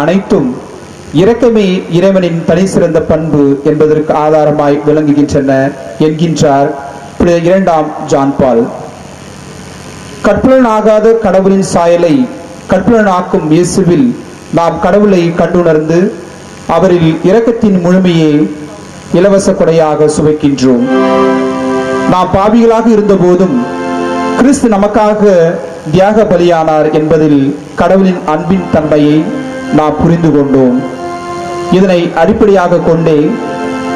அனைத்தும் இரக்கமே இறைவனின் தனி சிறந்த பண்பு என்பதற்கு ஆதாரமாய் விளங்குகின்றன என்கின்றார் 2ஆம் ஜான் பால். கற்பலனாகாத கடவுளின் சாயலை கற்பலனாக்கும் இயேசுவில் நாம் கடவுளை கண்டுணர்ந்து அவரில் இரக்கத்தின் முழுமையை இலவச கொடையாக சுவைக்கின்றோம். நாம் பாவிகளாக இருந்த போதும் கிறிஸ்து நமக்காக தியாக பலியானார் என்பதில் கடவுளின் அன்பின் தன்மையை நாம் புரிந்து கொண்டோம். இதனை அடிப்படையாக கொண்டே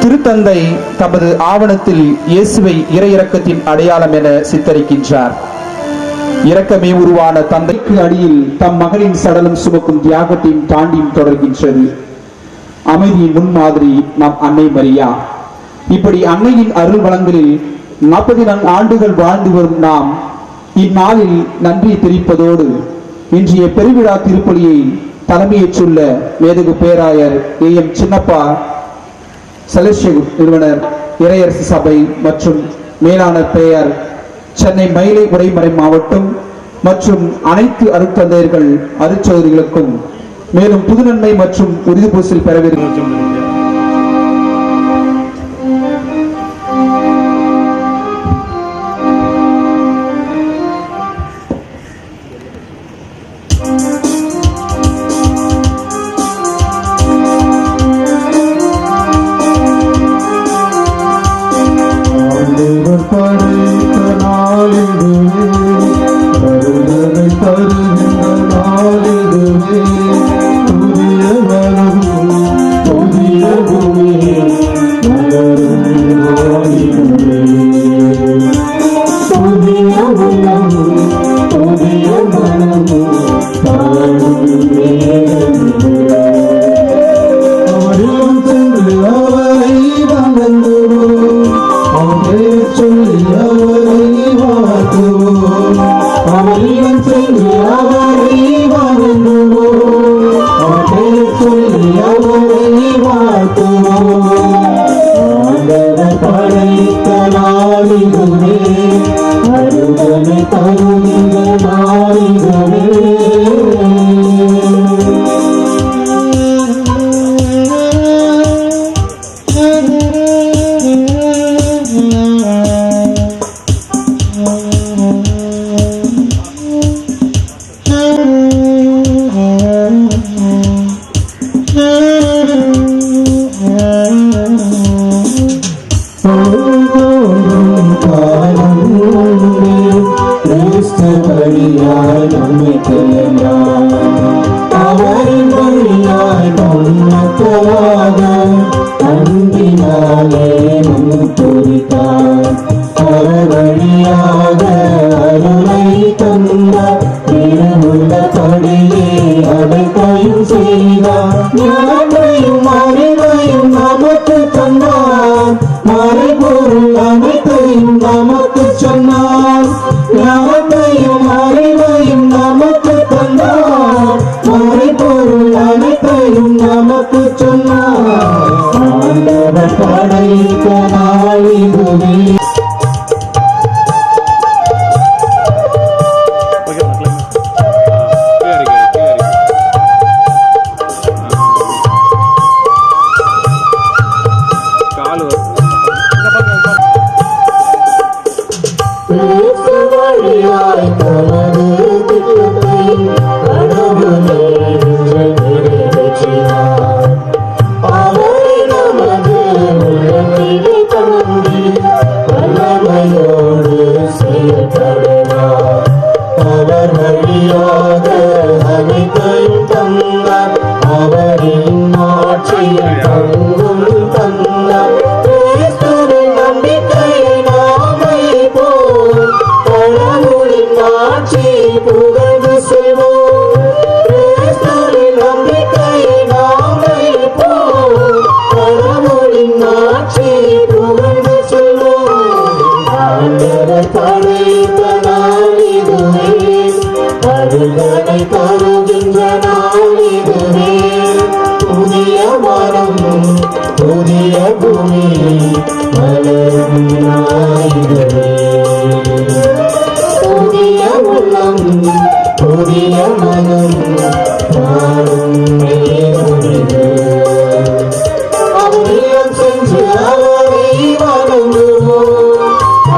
திருத்தந்தை தமது ஆவணத்தில் இயேசுவை இறை இரக்கத்தின் அடையாளம் என சித்தரிக்கின்றார். இரக்கமே உருவான தந்தைக்கு அடியில் தம் மகளின் சடலம் சுமக்கும் தியாகத்தையும் தாண்டியும் தொடர்கின்றது. அமைதியின் முன்மாதிரி நம் அன்னை மரியா. இப்படி அன்னையின் அருள் வளங்களில் 44 ஆண்டுகள் வாழ்ந்து வரும் நாம் இந்நாளில் நன்றி தெரிவிப்பதோடு இன்றைய பெருவிழா திருப்பலியை தலைமையேற்றுள்ள மேதகு பேராயர் ஏஎம் சின்னப்பா, செலஸ்டியல் நிறுவனர், இறையரசு சபை மற்றும் மேலான பெயர் சென்னை மயிலை உடைமறை மாவட்டம் மற்றும் அனைத்து அருட்தந்தையர்கள் அருட்சோதரிகளுக்கும் மேலும் புதுநன்மை மற்றும் உறுதிபூசல் பெறவிருக்கும் அவரின் வழியாய் பொன்னக்களாக அன்பினாலே முன்குறித்தார். அறவழியாக அருளை தந்தார். திருவுள்ளபடியே அனைத்தையும் செய்தார். ஞானத்தையும் அறிவையும் நமக்கு தந்தார். மறைபொருள் அனைத்தையும் நமக்கு சொன்னார். ஞானத்தையும் அறிவையும் நமக்கு தந்தார். மறைபொருள் அனைத்தையும் நமக்கு சொன்னார். ஆண்டவர் படைத்த நாள் இதுவே. அவர் வழியாக அனைத்தையும் தந்தார். அவரின் ஆட்சியில் தங்கும் தந்தார். கிறிஸ்துவின் நம்பிக்கையை நாமே போல் கடவுளின் ஆட்சியை புகழ்ந்து செல்வோம். கிறிஸ்துவின் நம்பிக்கையை நாமே போல் கடவுளின் ஆட்சியை புகழ்ந்து செல்வோம். ஆண்டவர் படைத்த நாள் இதுவே. அருள்களை தருகின்ற நாள் இதுவே. புதிய மரம் புதிய பூமி மலரும் நாள் இதுவே. புதிய உள்ளம் புதிய மனம் மாறும் நேரம் இது. அவரிடம் சென்று அவரை வணங்குவோம்.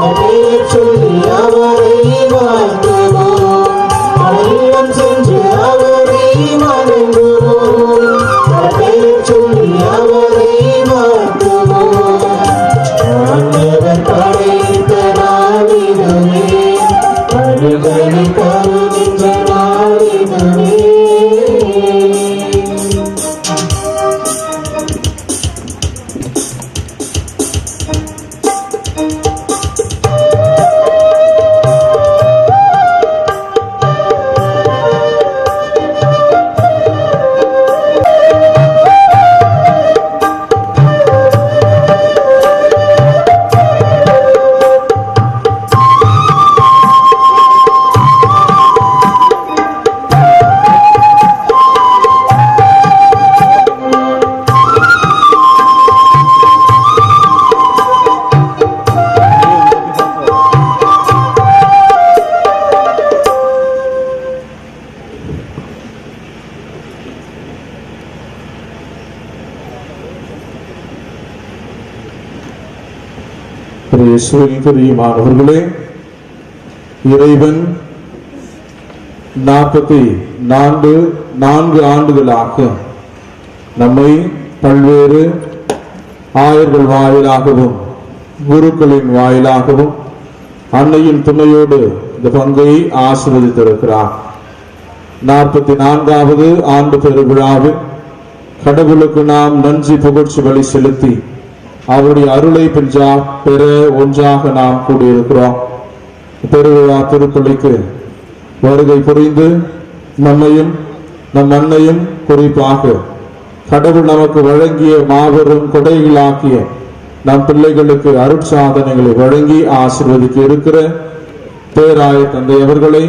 அதைச் சொல்லி அவரை வாழ்த்துவோம். அவரிடம் சென்று அவரை வணங்குவோம். அதைச் சொல்லி அவரை வாழ்த்துவோம். ஆண்டவர் படைத்த நாள் இதுவே. அருள்களை தருகின்ற நாள் இதுவே. பிரியமானவர்களே, இறைவன் 44 ஆண்டுகளாக நம்மை பல்வேறு ஆயர்கள் வாயிலாகவும் குருக்களின் வாயிலாகவும் அன்னையின் துணையோடு இந்த பங்கை ஆசீர்வதித்திருக்கிறார். 44வது ஆண்டு பெருவிழாவில் கடவுளுக்கு நாம் நன்றி புகழ்ச்சி வழி செலுத்தி அவருடைய அருளை பெற ஒன்றாக நாம் கூடியிருக்கிறோம். பெருவிழா திருப்பலிக்கு வருகை புரிந்து நம்மையும் நம் அன்னையும் குறிப்பாக கடவுள் நமக்கு வழங்கிய மாபெரும் கொடைகளாக்கிய நம் பிள்ளைகளுக்கு அருட்சாதனைகளை வழங்கி ஆசீர்வதிக்க இருக்கிற பேராய தந்தை அவர்களை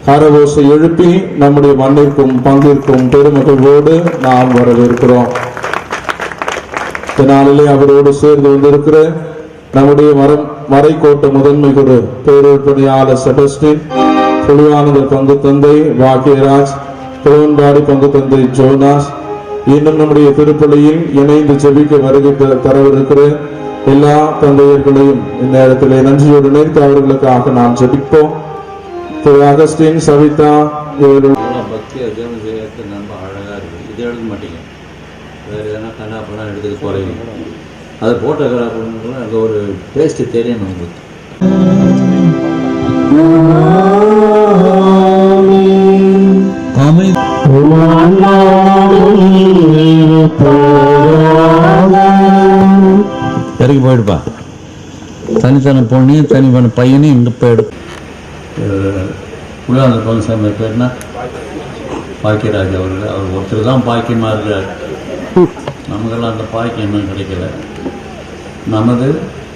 கரவோசை எழுப்பி நம்முடைய மண்ணிற்கும் பங்கிற்கும் பெருமகிழ்வோடு நாம் வரவேற்கிறோம். இதனாலே அவரோடு சேர்ந்து வந்திருக்கிற நம்முடைய மறைக்கோட்ட முதன்மை குரு பேரூர்பணியாளர் செபஸ்டின், புலிவானந்தர் பங்கு தந்தை பாக்கியராஜ், புலவன்பாடி பங்கு தந்தை ஜோனாஸ், இன்னும் நம்முடைய திருப்பலியில் இணைந்து ஜெபிக்க வருகை தரவிருக்கிற எல்லா தந்தையர்களையும் இந்த இடத்திலே நன்றியோடு நினைத்து அவர்களுக்காக நாம் ஜெபிப்போம். திரு அகஸ்டின், சவிதா இவர்கள் பக்தியா ஜெபம் செய்யறது ரொம்ப அழகா இருக்கு. இது எழுத மாட்டீங்க, வேற எதனா கண்ணாப்பெல்லாம் எடுத்துட்டு போறீங்க. அதை போட்டோகிராஃபர் அங்கே ஒரு டேஸ்ட் தெரியணும் உங்களுக்கு. கடைக்கு போயிடுப்பா. தனித்தனி பொண்ணையும் தனி பையனையும் இங்கே போயிடு. புலிவான பங்குசாமி பேர்னா பாக்கியராஜ் அவர்கள். அவர் ஒருத்தர் தான் பாக்கியமாக இருக்கிறார். நமக்கெல்லாம் அந்த பாக்கியம் இன்னும் கிடைக்கல. நமது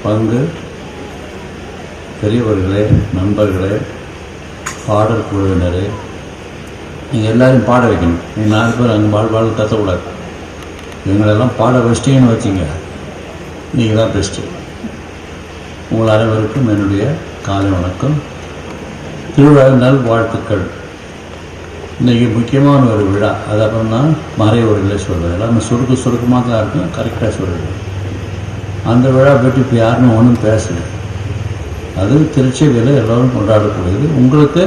பங்கு பெரியவர்களே, நண்பர்களே, பாடல் குழுவினரே, நீங்கள் எல்லாரையும் பாட வைக்கணும். நீங்கள் 4 பேர் அங்கே பாடு கத்தக்கூடாது. இவங்களெல்லாம் பாட வச்சிட்டீங்கன்னு வச்சிங்க, நீங்கள் தான் பெஸ்ட்டு. உங்கள் அனைவருக்கும் என்னுடைய காலை வணக்கம், திருவிழா நல் வாழ்த்துக்கள். இன்றைக்கி முக்கியமான ஒரு விழா. அது அப்புறம் நான் மறைவுரையில் சொல்வேன். எல்லாமே சுருக்கமாக தான் இருக்கும், கரெக்டாக சொல்லுவேன். அந்த விழா பற்றி இப்போ யாருன்னு ஒன்றும் பேசலை. அது திருச்சியில் எல்லோரும் கொண்டாடக்கூடியது. உங்களுக்கு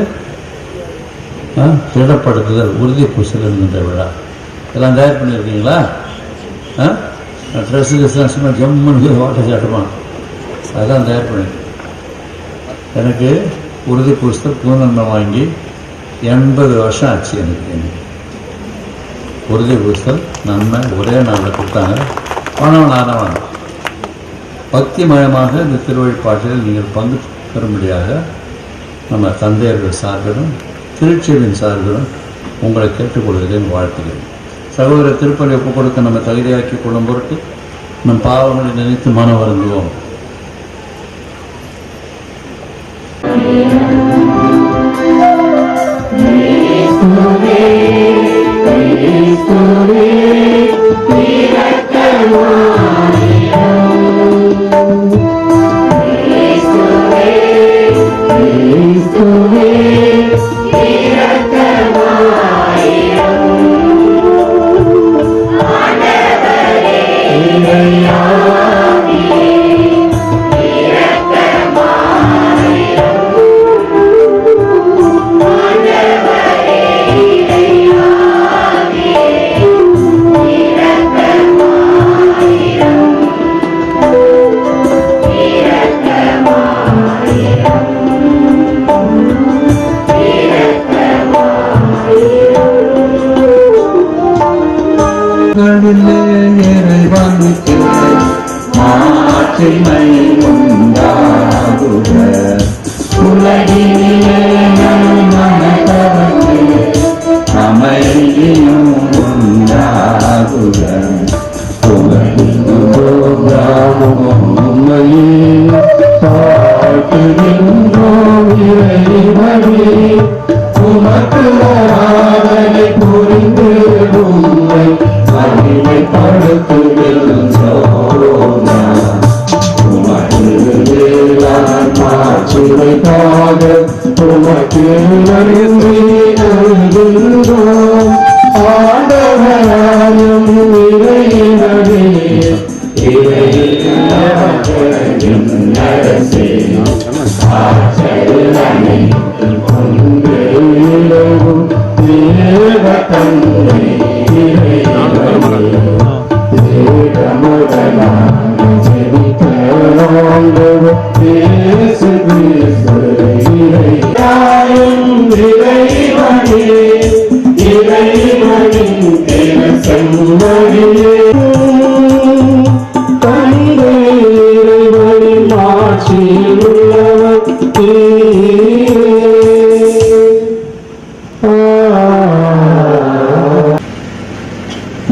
திடப்படுத்துதல் உறுதி பூசல் என்கின்ற விழா எல்லாம் தயார் பண்ணியிருக்கீங்களா? ட்ரெஸ்ஸுக்கு சும்மா ஜம்முன்னு வாட்டர் சாட்டமா அதெல்லாம் தயார் பண்ணியிருக்கேன். எனக்கு உறுதி பூசல் பூநன்மை வாங்கி 80 வருஷம் ஆச்சு. எனக்கு உறுதி பூசல் நன்மை ஒரே நாளில் கொடுத்தாங்க. பணம் ஆனவன் பக்திமயமாக இந்த திருவழிப்பாட்டில் நீங்கள் பங்கு பெறும்படியாக நம்ம தந்தையர்கள் சார்பிலும் திருச்சியின் சார்பிலும் உங்களை கேட்டுக்கொள்கிறேன், வாழ்த்துகிறேன். சகோதர திருப்பலி ஒப்புக் கொடுக்க நம்ம தகுதியாக்கி கொள்ளும் பொருட்டு நம் பாவங்களை நினைத்து மனம் வருந்துவோம்.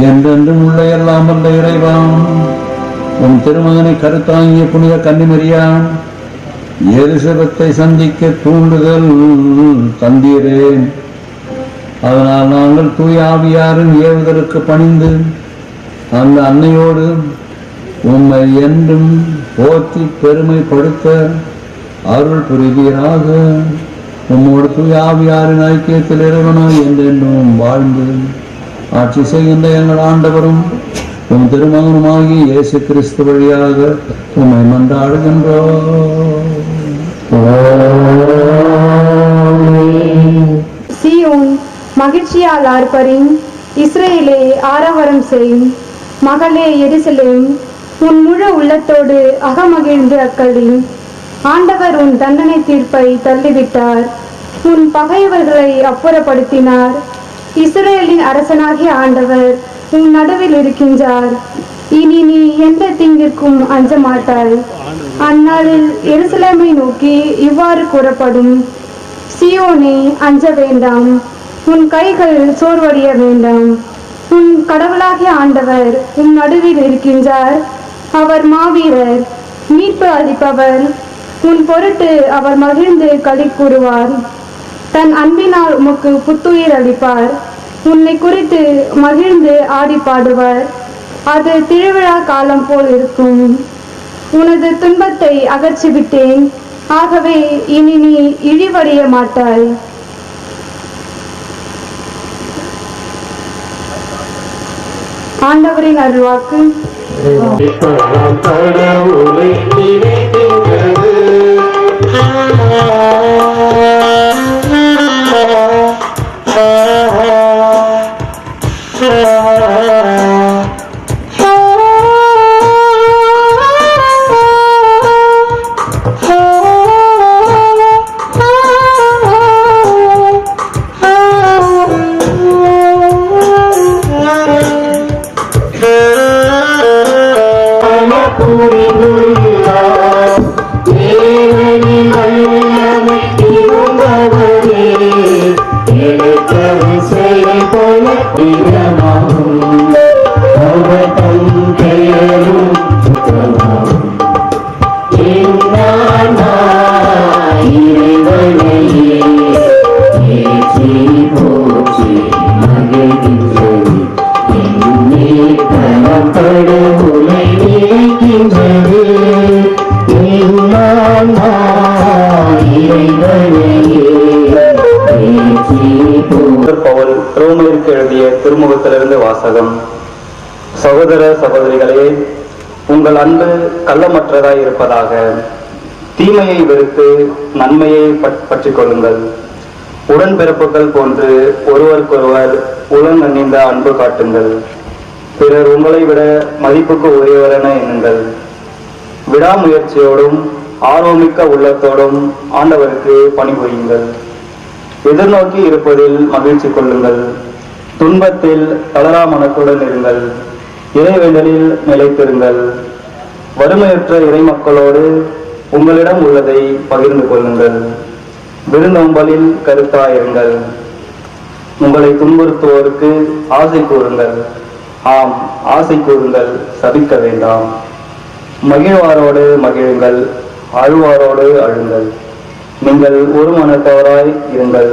என்றென்றும் உள்ள எல்லாம் வந்த இறைவா, உன் திருமகனை கருத்தாங்கிய புனித கன்னிமரியா எலிசபெத்தை சந்திக்க தூண்டுதல் தந்தீரேன். அதனால் நாங்கள் தூய ஆவியாரின் ஏவுதலுக்கு பணிந்து அந்த அன்னையோடு உம்மை என்றும் போற்றி பெருமைப்படுத்த அருள் புரிவீராக. உம்மோடு தூய ஆவியாரின் ஐக்கியத்தில் இறைவனாய் என்றென்றும் வாழ்ந்து ஆட்சி செய்கின்ற எங்கள் ஆண்டவரும் உம் திருமகனுமாகி இயேசு கிறிஸ்து வழியாக உம்மை மன்றாடுகின்றோம். சீயோன் மகிழ்ச்சியால் ஆர்ப்பரின், இஸ்ரேலே ஆரவாரம் செய்யும். மகளே எருசலேம், உன் முழு உள்ளத்தோடு அகமகிழ்ந்து அக்களியும். ஆண்டவர் உன் தண்டனை தீர்ப்பை தள்ளிவிட்டார், உன் பகைவர்களை அப்புறப்படுத்தினார். இஸ்ரேலின் அரசனாகிய ஆண்டவர் உன் நடுவில் இருக்கின்றார். இனி நீ எந்த தீங்கிற்கும் அஞ்ச மாட்டாய். அந்நாளில் எருசலேமை நோக்கி இவ்வாறு கூறப்படும்: சீயோனே, அஞ்ச வேண்டாம், உன் கைகள் சோர்வடைய வேண்டாம். உன் கடவுளாகிய ஆண்டவர் உன் நடுவில் இருக்கின்றார். அவர் மாவீரர், மீட்பு அளிப்பவர். உன் பொருட்டு அவர் மகிழ்ந்து களி கூறுவார். தன் அன்பினால் உமக்கு புத்துயிர் அளிப்பார். உன்னை குறித்து மகிழ்ந்து ஆடி பாடுவார். அது திருவிழா காலம் போல் இருக்கும். உனது துன்பத்தை அகற்றிவிட்டேன், ஆகவே இனி நீ இழிவடைய மாட்டாய். ஆண்டவரின் அருள்வாக்கு. கடவுளை நினைக்கின்றது. பவுல் ரோமருக்கு எழுதிய திருமுகத்திலிருந்து வாசகம். சகோதர சகோதரிகளே, உங்கள் அன்பு கள்ளமற்றதாய் இருப்பதாக. தீமையை வெறுத்து நன்மையை பற்றிக் கொள்ளுங்கள். உடன்பிறப்புகள் போன்று ஒருவருக்கொருவர் உளநன்னிந்த அன்பு காட்டுங்கள். பிறர் உங்களை விட மதிப்புக்கு உரியவரென எண்ணுங்கள். விடாமுயற்சியோடும் ஆர்வமிக்க உள்ளத்தோடும் ஆண்டவருக்கு பணிபுரியுங்கள். எதிர்நோக்கி இருப்பதில் மகிழ்ச்சி கொள்ளுங்கள். துன்பத்தில் தளரா மனத்துடன் இருங்கள். இறைவேண்டலில் நிலைத்திருங்கள். வறுமையற்ற இறைமக்களோடு உங்களிடம் உள்ளதை பகிர்ந்து கொள்ளுங்கள். விருந்தோம்பலில் கருத்தாயிருங்கள். உங்களை துன்புறுத்துவோருக்கு ஆசை கூறுங்கள். ஆம், ஆசை கூறுங்கள், சபிக்க வேண்டாம். மகிழ்வாரோடு மகிழுங்கள், அழுவாரோடு அழுங்கள். நீங்கள் ஒரு மனத்தவராய் இருங்கள்.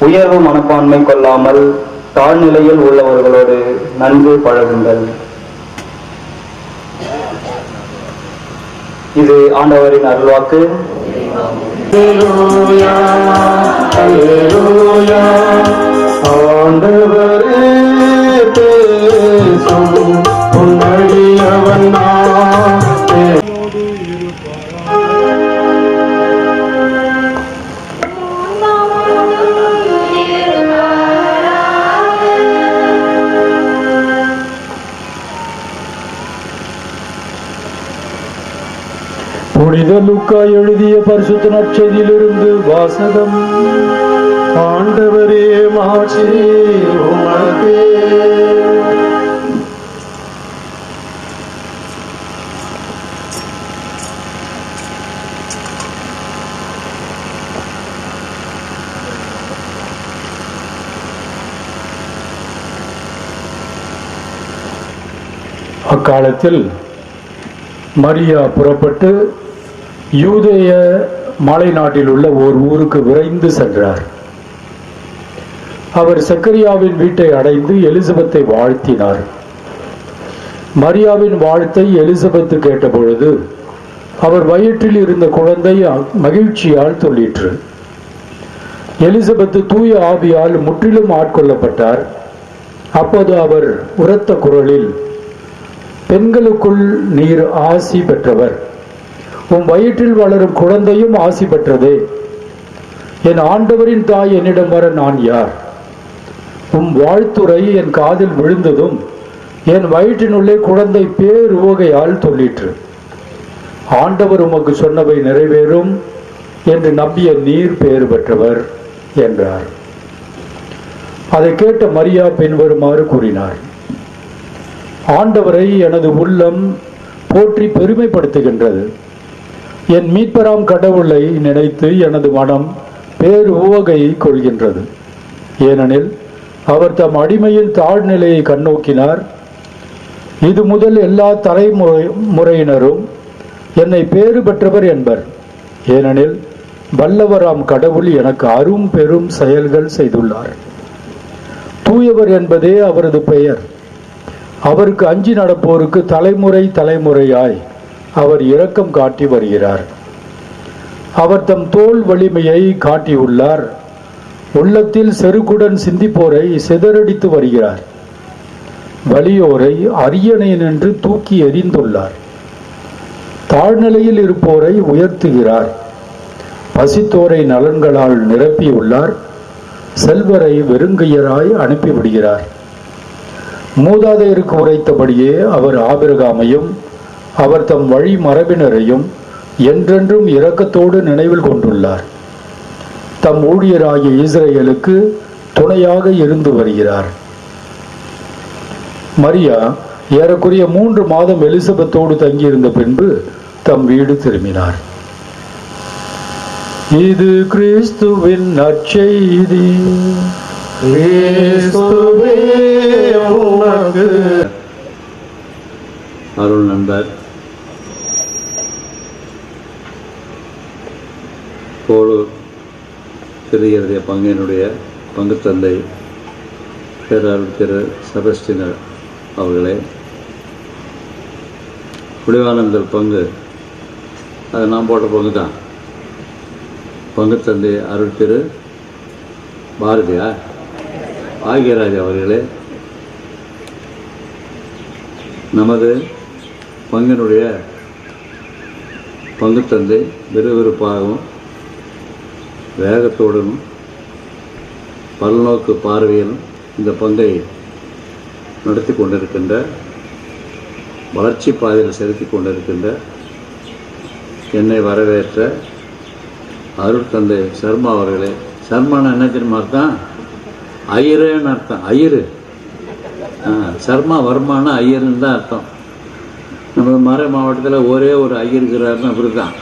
உயர்வு மனப்பான்மை கொள்ளாமல் தாழ்நிலையில் உள்ளவர்களோடு நன்கு பழகுங்கள். இது ஆண்டவரின் அருள்வாக்கு. ஆண்டவரே பேசும் உன்னடியவன் புனித லூக்கா எழுதிய பரிசுத்த நற்செய்தியிலிருந்து வாசகம். ஆண்டவரே மாட்சி உமக்கே. அக்காலத்தில் மரியா புறப்பட்டு யூதேய மலை நாட்டில் உள்ள ஓர் ஊருக்கு விரைந்து சென்றார். அவர் சக்கரியாவின் வீட்டை அடைந்து எலிசபெத்தை வாழ்த்தினார். மரியாவின் வாழ்த்தை எலிசபெத்து கேட்டபொழுது அவர் வயிற்றில் இருந்த குழந்தை மகிழ்ச்சியால் துள்ளிற்று. எலிசபெத்து தூய ஆவியால் முற்றிலும் ஆட்கொள்ளப்பட்டார். அப்போது அவர் உரத்த குரலில், பெண்களுக்குள் நீர் ஆசி பெற்றவர், உம் வயிற்றில் வளரும் குழந்தையும் ஆசி பெற்றதே. என் ஆண்டவரின் தாய் என்னிடம் வர நான் யார்? உம் வாழ்த்துரை என் காதில் விழுந்ததும் என் வயிற்றினுள்ளே குழந்தை பேருவகையால் துள்ளிற்று. ஆண்டவர் உமக்கு சொன்னவை நிறைவேறும் என்று நம்பிய நீர் பேறு பெற்றவர் என்றார். அதை கேட்ட மரியா பின்வருமாறு கூறினார். ஆண்டவரை எனது உள்ளம் போற்றி பெருமைப்படுத்துகின்றது. என் மீட்பராம் கடவுளை நினைத்து எனது மனம் பேர் உவகை கொள்கின்றது. ஏனெனில் அவர் தம் அடிமையின் தாழ்நிலையை கண்ணோக்கினார். இது முதல் எல்லா தலைமுறையினரும் என்னை பேறு பெற்றவர் என்பர். ஏனெனில் வல்லவராம் கடவுள் எனக்கு அரும் பெரும் செயல்கள் செய்துள்ளார். தூயவர் என்பதே அவரது பெயர். அவருக்கு அஞ்சி நடப்போருக்கு தலைமுறை தலைமுறையாய் அவர் இரக்கம் காட்டி வருகிறார். அவர் தம் தோல் வலிமையை காட்டியுள்ளார். உள்ளத்தில் செருக்குடன் சிந்திப்போரை சிதறடித்து வருகிறார். வலியோரை அரியணை நின்று தூக்கி எறிந்துள்ளார். தாழ்நிலையில் இருப்போரை உயர்த்துகிறார். பசித்தோரை நலன்களால் நிரப்பியுள்ளார். செல்வரை வெறுங்கையராய் அனுப்பிவிடுகிறார். மூதாதையருக்கு உரைத்தபடியே அவர் ஆபிரகாமையும் அவர் தம் வழி மரபினரையும் என்றென்றும் இரக்கத்தோடு நினைவில் கொண்டுள்ளார். தம் ஊழியராகிய இஸ்ரேலுக்கு துணையாக இருந்து வருகிறார். மரியா ஏறக்குறைய 3 மாதம் எலிசபெத்தோடு தங்கியிருந்த பின்பு தம் வீடு திரும்பினார். இது கிறிஸ்துவின் நற்செய்தி. அருள் நண்பர் போலூர் திருஇயேசுடைய பங்கினுடைய பங்கு தந்தை பேரருள் திரு செபஸ்டினர் அவர்களே, புலிவானந்தர் பங்கு அது நான் போட்ட பங்கு தான். பங்கு தந்தை அருள் திரு பாகியராஜ் அவர்களே, நமது பங்கினுடைய பங்கு தந்தை விறுவிறுப்பாகவும் வேகத்தோடும் பல்நோக்கு பார்வையிலும் இந்த பங்கை நடத்தி கொண்டிருக்கின்ற, வளர்ச்சி பாதையில் செலுத்தி கொண்டிருக்கின்ற என்னை வரவேற்ற அருள் தந்தை சர்மா அவர்களே. சர்மானா என்ன தெரியுமா அர்த்தம்? ஐயருன்னு அர்த்தம். ஐயரு சர்மா வர்மானா ஐயருன்னு தான் அர்த்தம். நம்ம மறை மாவட்டத்தில் ஒரே ஒரு ஐயர் இருக்கிறாருன்னு அப்படி தான்.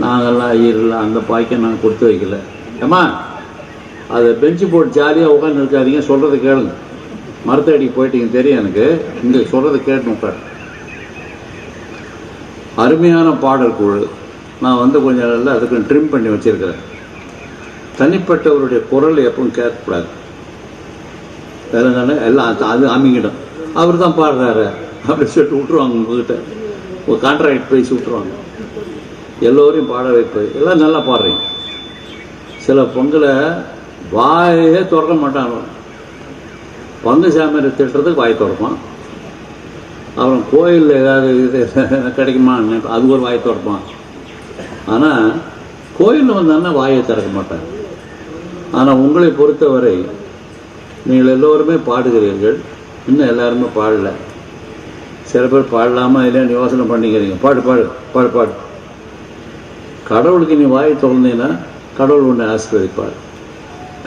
நாங்கள்லாம் ஐயர்லாம் அந்த பாய்க்க நாங்கள் கொடுத்து வைக்கல. ஏம்மா அதை பெஞ்சு போட்டு ஜாலியாக உட்காந்து இருக்காதீங்க, சொல்கிறத கேளுங்க. மரத்தடிக்கு போயிட்டீங்க தெரியும் எனக்கு, இங்கே சொல்கிறத கேட்டு உட்காரு. அருமையான பாடல் குழு நான் கொஞ்சம் நல்லா அதுக்கு ட்ரிம் பண்ணி வச்சுருக்கிறேன். தனிப்பட்டவருடைய குரல் எப்பவும் கேட்கக்கூடாது. வேறு எல்லாம் அது அமைங்கிடும். அவர் தான் பாடுறாரு அப்படி சொல்லிட்டு விட்ருவாங்க. உங்ககிட்ட ஒரு கான்ட்ராக்ட் பேசி விட்ருவாங்க. எல்லோரையும் பாட வைப்பது எல்லாம் நல்லா பாடுறீங்க. சில பொங்கலை வாயே திறக்க மாட்டாங்க. பங்கு சாமியை திட்டுறதுக்கு வாய் திறப்பான். அப்புறம் கோயிலில் ஏதாவது இது கிடைக்குமா அது ஒரு வாய் திறப்பான். ஆனால் கோயிலில் வந்தாங்கன்னா வாயை திறக்க மாட்டாங்க. ஆனால் உங்களை பொறுத்தவரை நீங்கள் எல்லோருமே பாடுகிறீர்கள். இன்னும் எல்லாருமே பாடலை. சில பேர் பாடலாமல் இல்லைன்னு யோசனை பண்ணிக்கிறீங்க. பாடு பாடு பாடு பாடு. கடவுளுக்கு நீ வாய் திறந்தீங்கன்னா கடவுள் ஒன்று ஆசீர்வதிப்பார்.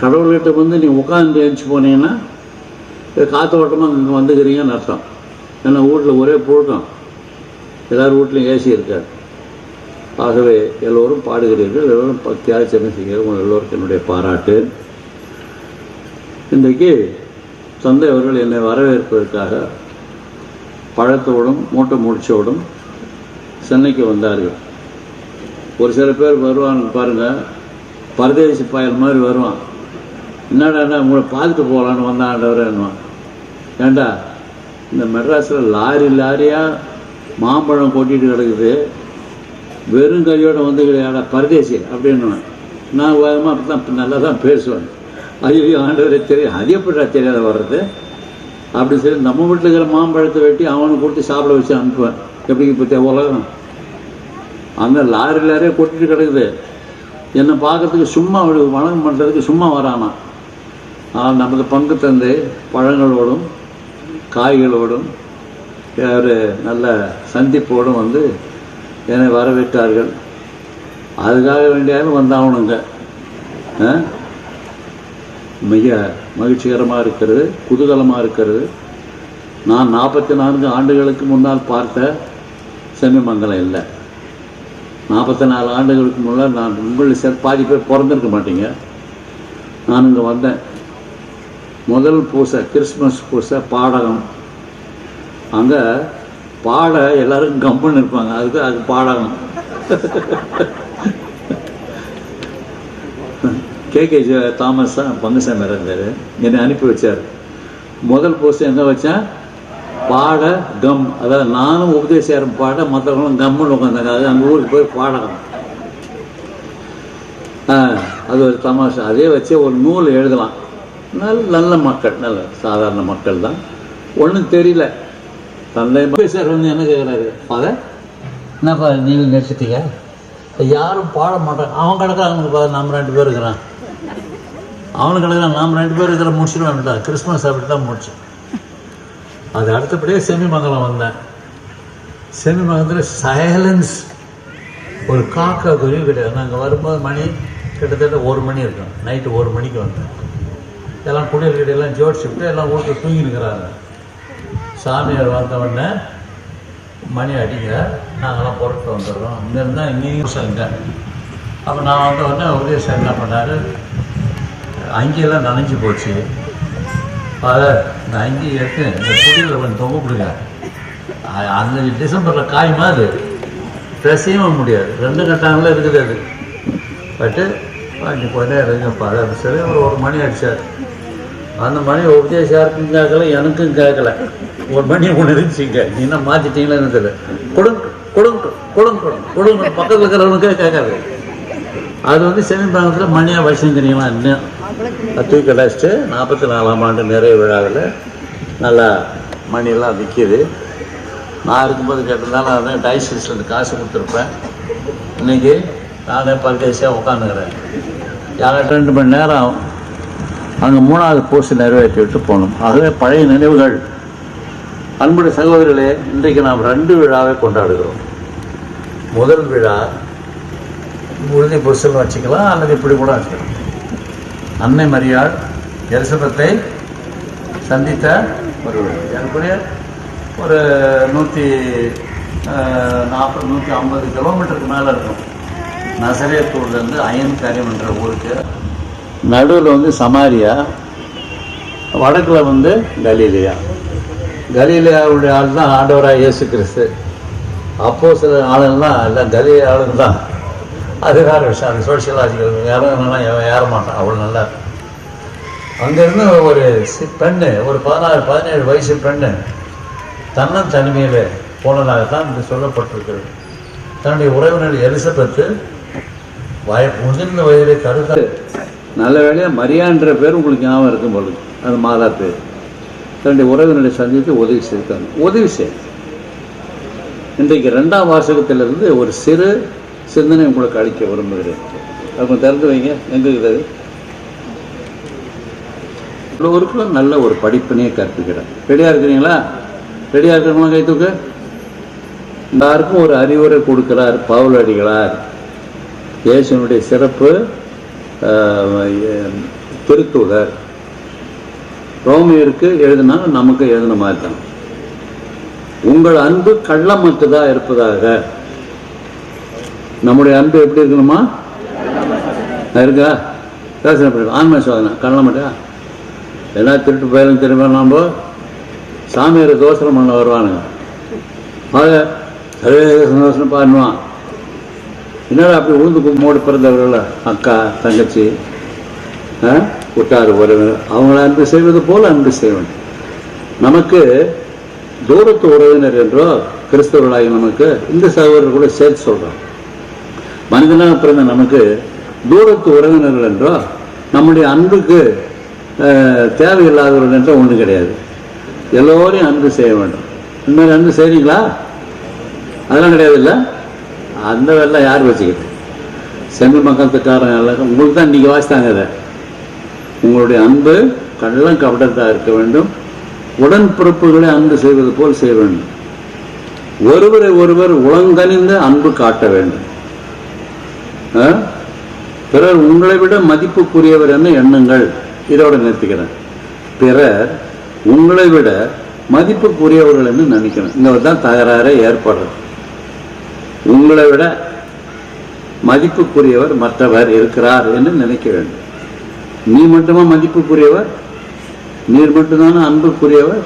கடவுள்கிட்ட நீ உட்காந்து எழுச்சி போனீங்கன்னா காத்தோட்டமாக இங்கே வந்துக்கிறீங்கன்னு அர்த்தம். ஏன்னா வீட்டில் ஒரே புழுக்கம், எல்லோரும் வீட்லையும் ஏசி இருக்காது. ஆகவே எல்லோரும் பாடுகிறீர்கள், எல்லோரும் பக்தியாக சென்னை செய்கிறீர்கள். உங்கள் எல்லோருக்கும் என்னுடைய பாராட்டு. இன்றைக்கு தந்தை அவர்கள் என்னை வரவேற்பதற்காக பழத்தோடும் மூட்டை முடிச்சோடும் சென்னைக்கு வந்தார்கள். ஒரு சில பேர் வருவாங்க பாருங்கள், பரதேசி பாயல் மாதிரி வருவான். என்னடா உங்களை பார்த்துட்டு போகலான்னு வந்தாண்டவரேன்னுவான். ஏண்டா இந்த மெட்ராஸில் லாரியாக மாம்பழம் கொட்டிட்டு கிடக்குது, வெறும் கையோடு வந்து கிடையாடா பரதேசி அப்படின்னுவேன். நான் வேகமாக அப்படி தான் நல்லா தான் பேசுவேன். ஐயோ ஆண்டவரே தெரியும், அது எப்படிடா தெரியாத வர்றது அப்படின்னு சொல்லி நம்ம வீட்டில் இருக்கிற மாம்பழத்தை வெட்டி அவனுக்கு கொடுத்து சாப்பிட வச்சு அனுப்புவேன். எப்படி இப்போ உலகம் அந்த லாரியே கொட்டிட்டு கிடக்குது. என்னை பார்க்கறதுக்கு சும்மா வணக்கம் பண்ணுறதுக்கு சும்மா வரானா. ஆனால் நமது பங்கு தந்தை பழங்களோடும் காய்களோடும் ஒரு நல்ல சந்திப்போடும் என்னை வரவேற்றார்கள். அதுக்காக வேண்டியாலும் வந்தாகணுங்க. மிக மகிழ்ச்சிகரமாக இருக்கிறது, குதூகலமாக இருக்கிறது. நான் 44 ஆண்டுகளுக்கு முன்னால் பார்த்த செம்மிமங்கலம் இல்லை. 44 ஆண்டுகளுக்கு முன்னால் நான் உங்களில் பாதி பேர் பிறந்திருக்க மாட்டீங்க. நான் இங்கே வந்தேன். முதல் பூசை, கிறிஸ்மஸ் பூசை, பாடகம். அங்கே பாட எல்லாருக்கும் கம்பன் இருப்பாங்க, அது பாடகம். கே தாமஸ் தான் பங்குசாமி இருந்தார், என்னை அனுப்பி வச்சார். முதல் பூசை எங்கே வச்சேன்? பாட கம். அதாவது நானும் உபதேசம் பாட, மற்றவங்களும் கம்முன்னு உட்காந்தாங்க. அது அந்த ஊருக்கு போய் பாடகம். அது ஒரு தமாஷா. அதே வச்சு ஒரு நூல் எழுதலாம். நல்ல மக்கள், நல்ல சாதாரண மக்கள் தான், ஒன்றும் தெரியல. தந்தை சார் வந்து என்ன கேட்குறாரு, ஃபாதர் என்னப்பா நீங்கள் நிறுத்திட்டீங்க, யாரும் பாட மாட்டாங்க, அவன் கிடக்குறாங்க பாரு, நம்ம 2 பேர் இருக்கிறான், அவனுக்கு கிடக்குறான், நாம் 2 பேர் இருக்கிற முடிச்சுடுவான். கிறிஸ்மஸ் அப்படி தான் முடிச்சு. அது அடுத்தபடியே செம்மிமங்கலம் வந்தேன். செம்மிமங்கலத்தில் சைலன்ஸ், ஒரு காக்கா குருவி கிடையாது. நாங்கள் வரும்போது மணி கிட்டத்தட்ட 1 மணி இருக்கும். நைட்டு 1 மணிக்கு வந்தேன். எல்லாம் குடியிருக்கிட்டெல்லாம் ஜோடிச்சு விட்டு எல்லாம் வீட்டில் தூங்கிருக்கிறாங்க. சாமியார் வந்த உடனே மணி அடிக்கிற, நாங்கள்லாம் பொருட்கள் வந்துடுறோம். இங்கே இருந்தால் இங்கேயும் சொல்லுங்க. அப்போ நான் வந்த உடனே உதயசன் என்ன பண்ணார், அங்கேயெல்லாம் நனைஞ்சு போச்சு. அதை இந்த அங்கி எடுத்து இந்த குடியில் கொஞ்சம் தொங்க கொடுங்க. அந்த டிசம்பரில் காய் மாதிரி ட்ரெஸ்ஸையும் முடியாது, 2 கட்டாங்களே இருக்குது. அது பட்டு அங்கே கொஞ்ச நேரம் இருங்கப்பா. அது சரி. ஒரு 1 மணி அடித்தார். அந்த மணி உபதேசாருக்கும் கேட்கல, எனக்கும் கேட்கல. 1 மணி ஒன்று இருந்துச்சுங்க. நீ என்ன மாற்றிட்டீங்களேன்னு தெரியல. கொடுங்க கொடுங்க கொடுங்க கொடுங்க கொடுங்க, பக்கத்தில் இருக்கிறவனுக்கே கேட்காது. அது வந்து செம்மிமங்கலத்தில் மணியாக வயசு தெரியுமா, இன்னும் தூக்கி கடாச்சிட்டு 44ஆம் ஆண்டு நிறைவு விழாவில் நல்லா மணியெல்லாம் விற்கிது. நான் இருக்கும்போது கேட்டதுனால நான் டைசிஸ்லேருந்து காசு கொடுத்துருப்பேன். இன்றைக்கி நானே பல்கேசியாக உட்காந்துக்கிறேன். யார்கிட்ட 2 மணி நேரம் ஆகும். அங்கே 3வது பூசை நிறைவேற்றி விட்டு போகணும். ஆகவே பழைய நினைவுகள். அன்புடைய சகோதரர்களே, இன்றைக்கு நாம் 2 விழாவை கொண்டாடுகிறோம். முதல் விழா உறுதி புருஷன் வச்சுக்கலாம், அல்லது இப்படி கூட வச்சுக்கலாம். அன்னை மரியாள் எலிசபெத்தை சந்தித்த ஒரு விழா. எனக்குரிய ஒரு 140-150 கிலோமீட்டருக்கு மேலே இருக்கும். நசரேத்தூர்லேருந்து அயன் காரியம் என்ற ஊருக்கு. நடுவில் வந்து சமாரியா, வடக்கில் வந்து கலீலியா. கலீலியாவுடைய ஆள் தான் ஆண்டவராக இயேசு கிறிஸ்து. அப்போ சில ஆளுங்கள்லாம் எல்லாம் கலீலியா ஆளுங்க தான். அது வேறு விஷயம். அது சோசியலாஜிக்கல். இறங்கலாம் ஏற மாட்டான், அவ்வளோ நல்லா. அங்கேருந்து ஒரு பெண்ணு, ஒரு 16-17 வயசு பெண்ணு தன்னன் தனிமையில் போனதாகத்தான் இது சொல்லப்பட்டிருக்கிறது. தன்னுடைய உறவினர் எலிசபெத்து முதிர்ந்த வயதை கருத்து. நல்ல வேலையாக மரியான்ற பேர் உங்களுக்கு ஞாபகம் இருக்கும் பொழுது, அது மாதா பேர். தன்னுடைய உறவினரை சந்தித்து உதவி செய்தாங்க. உதவி செய்ய இன்றைக்கு 2ஆம் வாசகத்திலிருந்து ஒரு சிறு சிந்தனை உங்களுக்கு அளிக்க விரும்புகிறேன். அவங்க திறந்து வைங்க. எங்கே இருக்குது? எல்லோருக்கும் நல்ல ஒரு படிப்பினையை கற்பிக்கிறேன். ரெடியாக இருக்கிறீங்களா? ரெடியாக இருக்கிறவங்களாம் கை தூக்கு. எல்லாருக்கும் ஒரு அறிவுரை கொடுக்கிறார் பவுல் அடிகளார். இயேசுனுடைய சிறப்பு திருத்தூதர். ரோமியருக்கு எழுதினாலும் நமக்கு எழுதின மாதிரி தான். உங்கள் அன்பு கள்ளமற்றதா இருப்பதாக. நம்முடைய அன்பு எப்படி இருக்கணுமா? இருக்கா? பேசுகிறேன். ஆன்மீக சோதனை கள்ளமட்டா எல்லா திருட்டு பயிலும் திரும்ப நம்ம சாமியாரை தோசனம் பண்ண வருவானுங்க. ஆக சர்வே சந்தோஷம் பாடுவான். என்னடா அப்படி உழுந்து மூடு பிறந்தவர்கள் அக்கா தங்கச்சி உற்றார் உறவினர் அவங்கள அன்பு செய்வது போல அன்பு செய்வேன். நமக்கு தூரத்து உறவினர் என்றோ கிறிஸ்தவர்களாகி நமக்கு இந்த சகோதரர் கூட சேர்த்து சொல்கிறோம். மனிதனாக பிறந்த நமக்கு தூரத்து உறவினர்கள் என்றோ நம்முடைய அன்புக்கு தேவையில்லாதவர்கள் என்றோ ஒன்று கிடையாது. எல்லோரையும் அன்பு செய்ய வேண்டும். இந்த மாதிரி அன்பு செய்றீங்களா? அதெல்லாம் கிடையாது. இல்லை, அந்த வேலை யார் வச்சுக்கிட்டு? செம்மிமங்கலத்துக்காரன் எல்லாம் உங்களுக்கு தான் இன்றைக்கி வாசித்தாங்க. அதை உங்களுடைய அன்பு கள்ளம் கபடத்தாக இருக்க வேண்டும். உடன்பிறப்புகளை அன்பு செய்வது போல் செய்ய வேண்டும். ஒருவரை ஒருவர் உளங்கனிந்து அன்பு காட்ட வேண்டும். பிறர் உங்களை விட மதிப்புக்குரியவர் என்ன எண்ணுங்கள். இதோட நிறுத்திக்கிறேன். பிறர் உங்களை விட மதிப்புக்குரியவர்கள் என்று நினைக்கணும். இங்க தான் தகராறே ஏற்படுறது. உங்களை விட மதிப்புக்குரியவர் மற்றவர் இருக்கிறார் என்று நினைக்க வேண்டும். நீ மட்டுமா மதிப்புக்குரியவர்? நீர் மட்டும்தானே அன்புக்குரியவர்?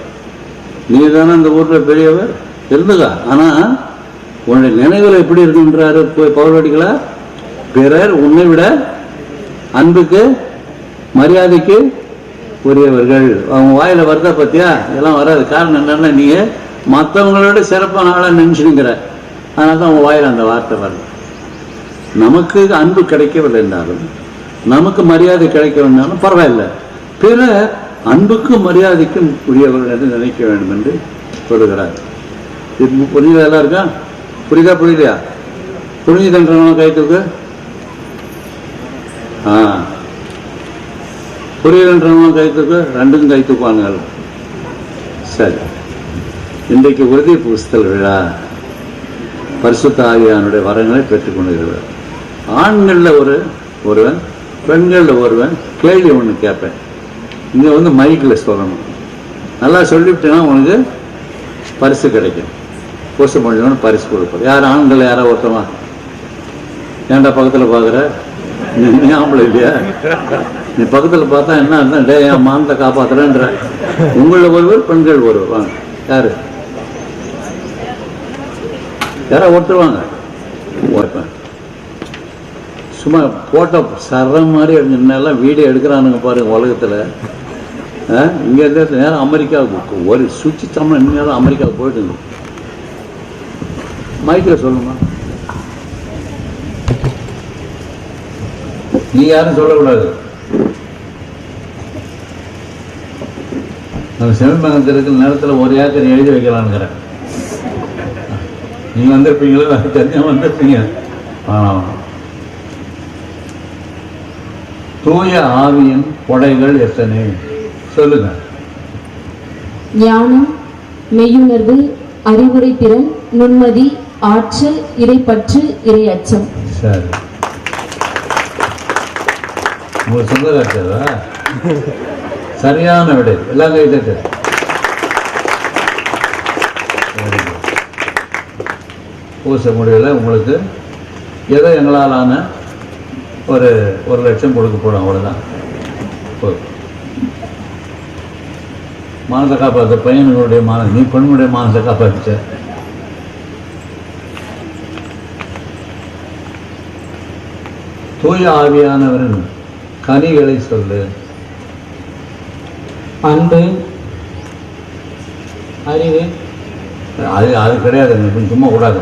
நீர் தானே அந்த ஊர்ல பெரியவர் இருந்துகா. ஆனா உன்னுடைய நினைவுகள் எப்படி இருக்குன்றாரு பவுலடிகளா? பிறர் உன்னை விட அன்புக்கு மரியாதைக்கு உரியவர்கள். அவங்க வாயில வருதா பத்தியா? இதெல்லாம் வராது. காரணம் என்னன்னா நீங்க மற்றவங்களோட சிறப்பான ஆளா நினைச்சுங்கிற. அதனால தான் உங்க வாயில அந்த வார்த்தை வருது. நமக்கு அன்பு கிடைக்கவில்லை என்றாலும், நமக்கு மரியாதை கிடைக்கவில்லைனாலும் பரவாயில்லை, பிற அன்புக்கும் மரியாதைக்கும் உரியவர்கள் என்று நினைக்க வேண்டும் என்று சொல்லுகிறார். இது புரியுதா? எல்லாருக்கா புரியுதா? புரியலையா? புரிஞ்சுதுன்றவங்க கை தூக்கு. புரியலன்றவங்க கை தூக்கு. ரெண்டும் கை தூக்குவாங்க. சரி, இன்றைக்கு உறுதி பூசுதல் விழா பரிசுத்த ஆவியானுடைய வரங்களை பெற்றுக் கொண்டிருக்கிறார். ஆண்களில் ஒருவன், பெண்களில் ஒருவன் கேள்வி ஒன்று கேட்பேன். இங்கே வந்து மைக்கில் சொல்லணும். நல்லா சொல்லிவிட்டேன்னா உனக்கு பரிசு கிடைக்கும். கோர்ஸ் முடிஞ்சவனு பரிசு கொடுப்போம். யார் ஆண்கள் யாரோ ஒருத்தமா? ஏன்டா பக்கத்தில் பார்க்குற? நீ ஆம்பளை இல்லையா? நீ பக்கத்தில் பார்த்தா என்ன இருந்தா டே என் மானத்தை காப்பாத்துறேன்ற. உங்களில் ஒருவர், பெண்கள் ஒருவர். வாங்க. யாரா ஒருத்தருவாங்க. சும்மா போட்டோ சர மாதிரி எல்லாம் வீடியோ எடுக்கிறானுங்க பாருங்க உலகத்தில். இங்கே இருந்த நேரம் அமெரிக்காவுக்கு ஒரு சுவிட்சு தமிழ் நேரம் அமெரிக்காவுக்கு போயிட்டு மைக்கில் சொல்லுமா? நீ யாரும் சொல்லக்கூடாது. நம்ம செல்வமங்கலத்தில் இருக்கிற நேரத்தில் ஒரு ஏக்கர் எழுதி வைக்கலான்னுக்கிறேன். நீங்க வந்திருப்பீங்களா? தனியாக வந்திருப்பீங்க. தூய ஆவியின் கொடைகள் எத்தனை சொல்லுங்க. ஞானம், மெய்யுணர்வு, அறிவுரை திறன், நுண்மதி, ஆற்றல், இறைப்பற்று, இறை அச்சம். சரி, உங்க சொந்தக்காரா? சரியான விடை. எல்லாம் கைட்டு. பூச முடியல உங்களுக்கு. ஏதோ எங்களாலான ஒரு 1,00,000 கொடுக்க போடும். அவ்வளோதான். மானத்தை காப்பாற்ற பையனுடைய நீ பெண்ணுடைய மானத்தை காப்பாற்ற. தூய ஆவியானவரின் கனிகளை சொல்லு. அன்பு, அறிவு. அது கிடையாது. சும்மா கூடாது.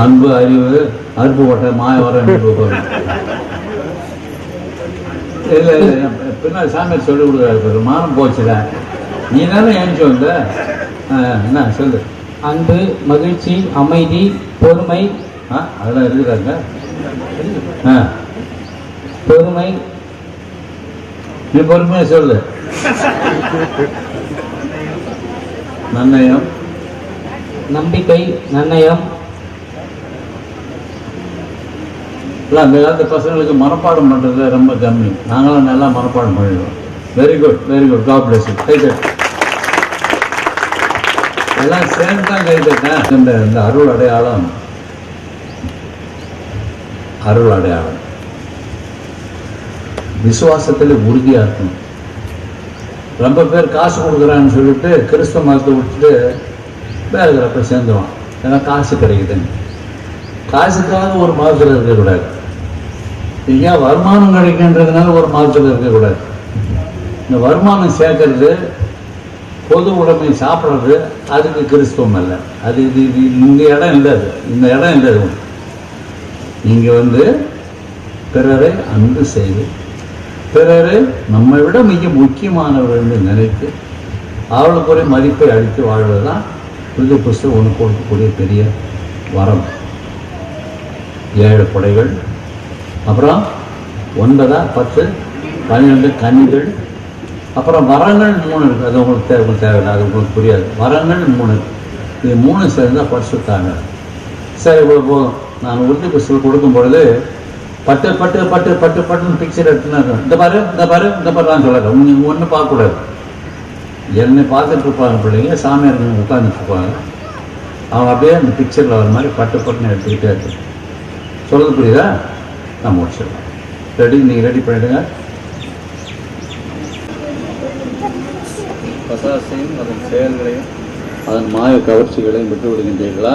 அன்பு, அறிவு, அறுப்பு கொட்டை, மாய வர இல்லை இல்லை பின்னால் சாமியார் சொல்லி கொடுக்குறாரு. மானம் போச்சுல. நீ தானே ஏஞ்சி வந்த. என்ன சொல்லு. அன்பு, மகிழ்ச்சி, அமைதி, பொறுமை. அதெல்லாம் இருக்கிறாங்க. பொறுமை. நீ பொறுமையா சொல்லு. நன்னயம், நம்பிக்கை, நன்னயம். இல்லை அந்த காலத்து பசங்களுக்கு மனப்பாடம் பண்ணுறது ரொம்ப கம்மி. நாங்களாம் நல்லா மனப்பாடம் பண்ணிடுவோம். Very good, very good. God bless you. கைத்தட். எல்லாம் சேர்ந்து தான் கைத்தட்டேன். இந்த அருள் அடையாளம், அருள் அடையாளம் விசுவாசத்தில் உறுதியாக இருக்கணும். ரொம்ப பேர் காசு கொடுக்குறான்னு சொல்லிட்டு கிறிஸ்தவ மதத்தை விட்டுட்டு வேறுகிறப்ப சேர்ந்துருவான். ஏன்னா காசு கிடைக்குதுன்னு. காசுக்காக ஒரு மதத்தில் இருக்கக்கூடாது. ஐயா வருமானம் கிடைக்கின்றதுனால ஒரு மதத்தில் இருக்கக்கூடாது. இந்த வருமானம் சேர்க்கறது, பொது உடைமை சாப்பிட்றது, அதுக்கு கிறிஸ்தவம் அல்ல. அது இது இந்த இடம் இல்லை. அது இந்த இடம் இல்லை. அது நீங்கள் வந்து பிறரை அன்பு செய்து, பிறரை நம்மை விட மிக முக்கியமானவர்கள் என்று நினைத்து அவளுக்கு ஒரு மதிப்பை அளித்து வாழ்வது தான் புது புஸ்தகம் ஒன்று கொடுக்கக்கூடிய பெரிய வரம். 7 கொடைகள், அப்புறம் 9, 10, 12 கனிகள், அப்புறம் வரங்கள் 3 இருக்குது. அது உங்களுக்கு தேவையில்லை, அது உங்களுக்கு புரியாது. வரங்கள் 3 இருக்குது. இது 3 சேர்ந்தால் பரிசுத்தாங்க. சரி, இவ்வளோ போதும். நான் உறுதி புஸ்தகம் கொடுக்கும் பொழுது பட்டு பட்டு பட்டு பட்டு பட்டுன்னு பிக்சர் எடுத்துன்னு இந்த பாரு இந்த பாரு இந்த பாருலாம் சொல்லாது. நீங்கள் ஒன்றும் பார்க்கக்கூடாது. என்னை பார்த்துட்டு இருப்பாங்க பிள்ளைங்க, சாமியார் உட்காந்துட்டு இருப்பாங்க. அவங்க அப்படியே அந்த பிக்சரில் வர மாதிரி பட்டுன்னு எடுத்துக்கிட்டே இருக்கு. சொல்லுறது புரியுதா? நான் முடிச்சிடலாம். ரெடி? நீங்கள் ரெடி பண்ணிவிடுங்க. பசாசையும் அதன் செயல்களையும் அதன் மாய கவர்ச்சிகளையும் விட்டு விடுகின்றீர்களா?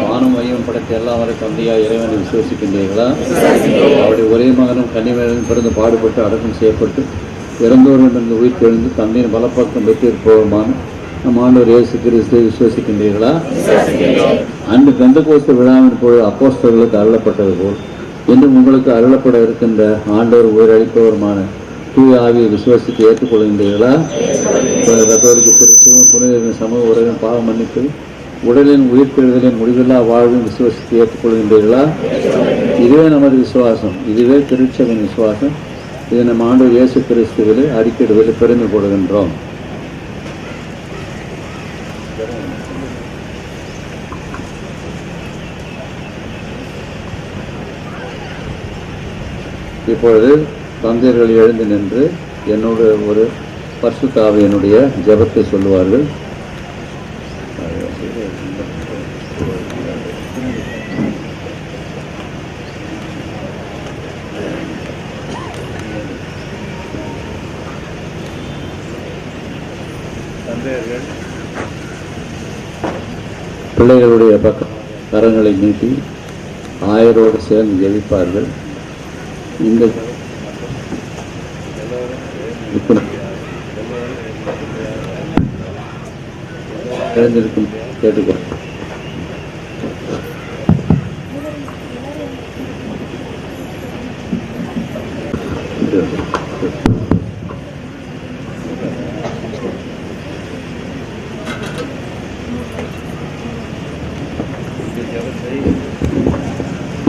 வானம் மையம் படைத்த எல்லா வரை தந்தையா இறைவனை விசுவசிக்கின்றீர்களா? அவருடைய ஒரே மகனும் கன்னிமேலும் பிறந்து பாடுபட்டு அடக்கம் செய்யப்பட்டு இறந்தோரிடமிருந்து உயிர் தெழுந்து தந்தையின் பலப்பக்கம் பெற்றிருப்போமான நம் ஆண்டவர் இயேசு கிறிஸ்துவை விசுவசிக்கின்றீர்களா? அன்று பெந்தெகோஸ்து விழாவின் பொழுது அப்போஸ்தலர்களுக்கு அருளப்பட்டது போல் இன்றும் உங்களுக்கு அருளப்பட இருக்கின்ற ஆண்டவர் உயிரளிப்பவருமான தூய ஆவியை விசுவாசித்து ஏற்றுக்கொள்கின்றீர்களா? கத்தோலிக்க திருச்சியும் புனிதரின் சமூக உறவின் பாவ மன்னிப்பு உடலின் உயிர்த்தெழுதலின் முடிவில்லா வாழ்வையும் விசுவாசித்து ஏற்றுக்கொள்கின்றீர்களா? இதுவே நமது விசுவாசம், இதுவே திருச்சபையின் விசுவாசம். இதை நம் ஆண்டவர் இயேசு கிறிஸ்துவிலே அறிக்கையிடுவதில் பெருமை கொள்கின்றோம். இப்பொழுது தந்தையர்கள் எழுந்து நின்று என்னோட ஒரு பரிசுத்த ஆவியினுடைய ஜெபத்தை சொல்லுவார்கள். பிள்ளைகளுடைய பக்கம் கரங்களை நீட்டி ஆயரோடு சேர்ந்து ஜெபிப்பார்கள். இந்த எழுந்திருக்கும் கேட்டுக்கோ.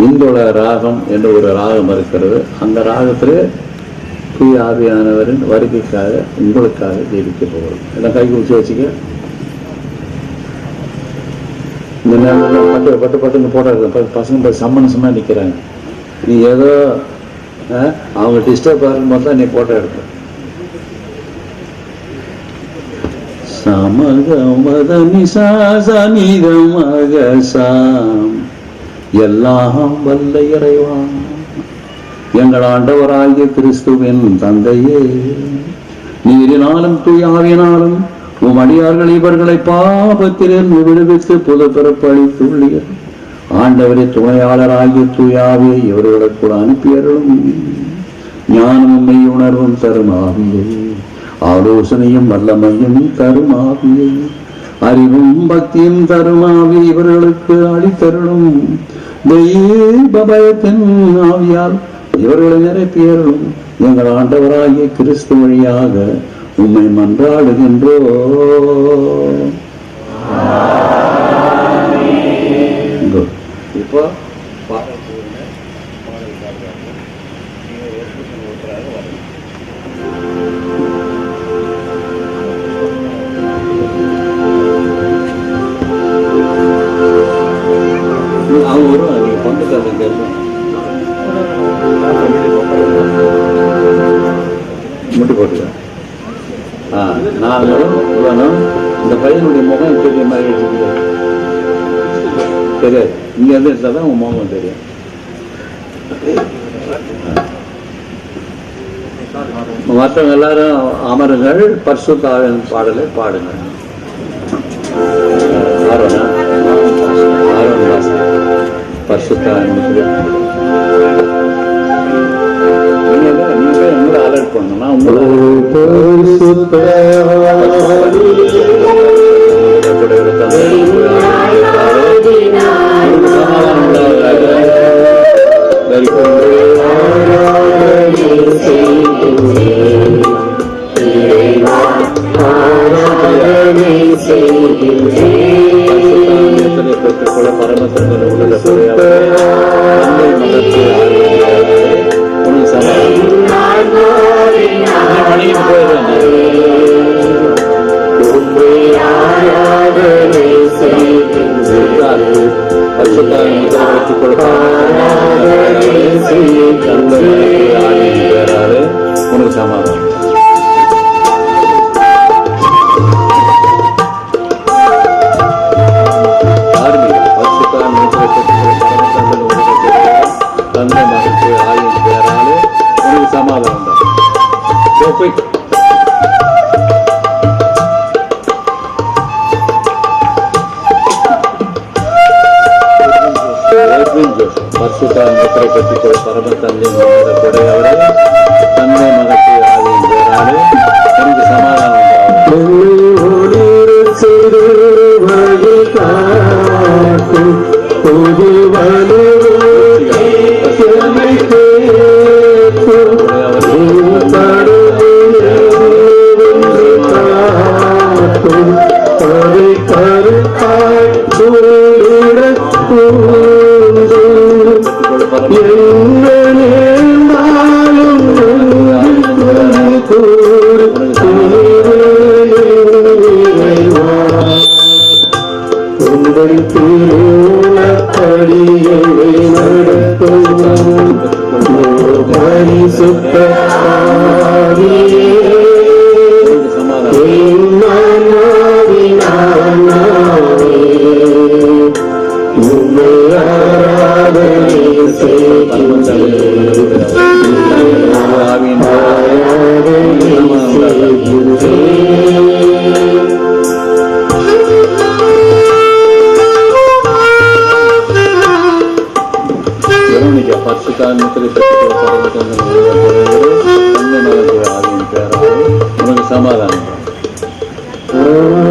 இந்தோட ராகம் என்ற ஒரு ராகம் இருக்கிறது. அந்த ராகத்தில் தூய ஆவியானவரின் வருகைக்காக உங்களுக்காக ஜெபிக்க போகிறோம். எல்லாம் கை குடிச்சு வச்சுக்க. இந்த நேரத்தில் பட்டு பட்டுன்னு போடுறது பசங்க சம்மனசமாக நிற்கிறாங்க. நீ ஏதோ அவங்க டிஸ்டர்ப் ஆகும்போது தான் நீ போட்டோ எடுப்ப. எல்லாம் வல்ல இறைவா எங்கள் ஆண்டவராகிய கிறிஸ்துவின் தந்தையே, நீரினாலும் தூய ஆவியினாலும் உம் அடியார்கள் இவர்களை பாவத்திலிருந்து விடுவித்து புது பிறப்பளித்துள்ளீர். ஆண்டவரை துணையாளராகிய தூய ஆவியை இவர்களுக்குள் அனுப்பியர்களும் ஞானமும் மெய்யுணர்வும் தரும் ஆவியை, ஆலோசனையும் வல்லமையும் தரும் ஆவியை, அறிவும் பக்தியும் தரும் ஆவி இவர்களுக்கு அளித்தருளும். தெய்வபயத்தின் ஆவியால் இவர்களை நிரப்பியருளும். எங்கள் ஆண்டவராகிய கிறிஸ்து வழியாக உம்மை மன்றாடுகின்றோ. இப்போ அவங்க வரும். நீங்க பந்துக்காரங்க முட்டி போட்டுக்க. நாங்களும் வேணும். இந்த பையனுடைய முகம் தெரிய மாதிரி வச்சுக்க தெரியாது. இங்க இருந்து எடுத்தால் தான் உன் முகம் தெரியும். மற்றவங்க எல்லாரும் அமருங்கள். பரிசுத்த ஆவியின் பாடலை பாடுங்கள். பரிசுத்த எங்களை அலர்ட் பண்ணணும்னா பெற்றுக்கொள்ள பரமத்தன்மை உள்ள உனக்கு சமாதானம். Go quick. பரிசுத்த அன்பத்தை பெற்றுக்கொள் பரம தந்தை கொடையவரே தந்தை மகத்தை ஆவியின் பேராலே எனக்கு சமாதானம் சமாதானம் Oh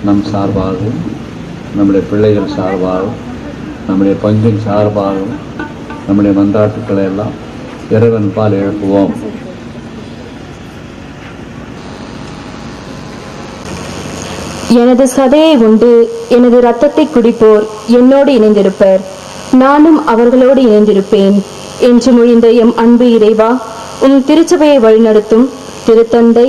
நம் சார்பாகவும் நம்முடைய பிள்ளைகள் சார்பாகவும் நம்முடைய பங்கின் சார்பாகவும் நம்முடைய மன்றாட்டுக்களை எல்லாம் இறைவன் பால் எழுப்புவோம். எனது சதையை உண்டு எனது இரத்தத்தை குடிப்போர் என்னோடு இணைந்திருப்பர், நானும் அவர்களோடு இணைந்திருப்பேன் என்று மொழிந்த எம் அன்பு இறைவா, உம் திருச்சபையை வழிநடத்தும் திருத்தந்தை,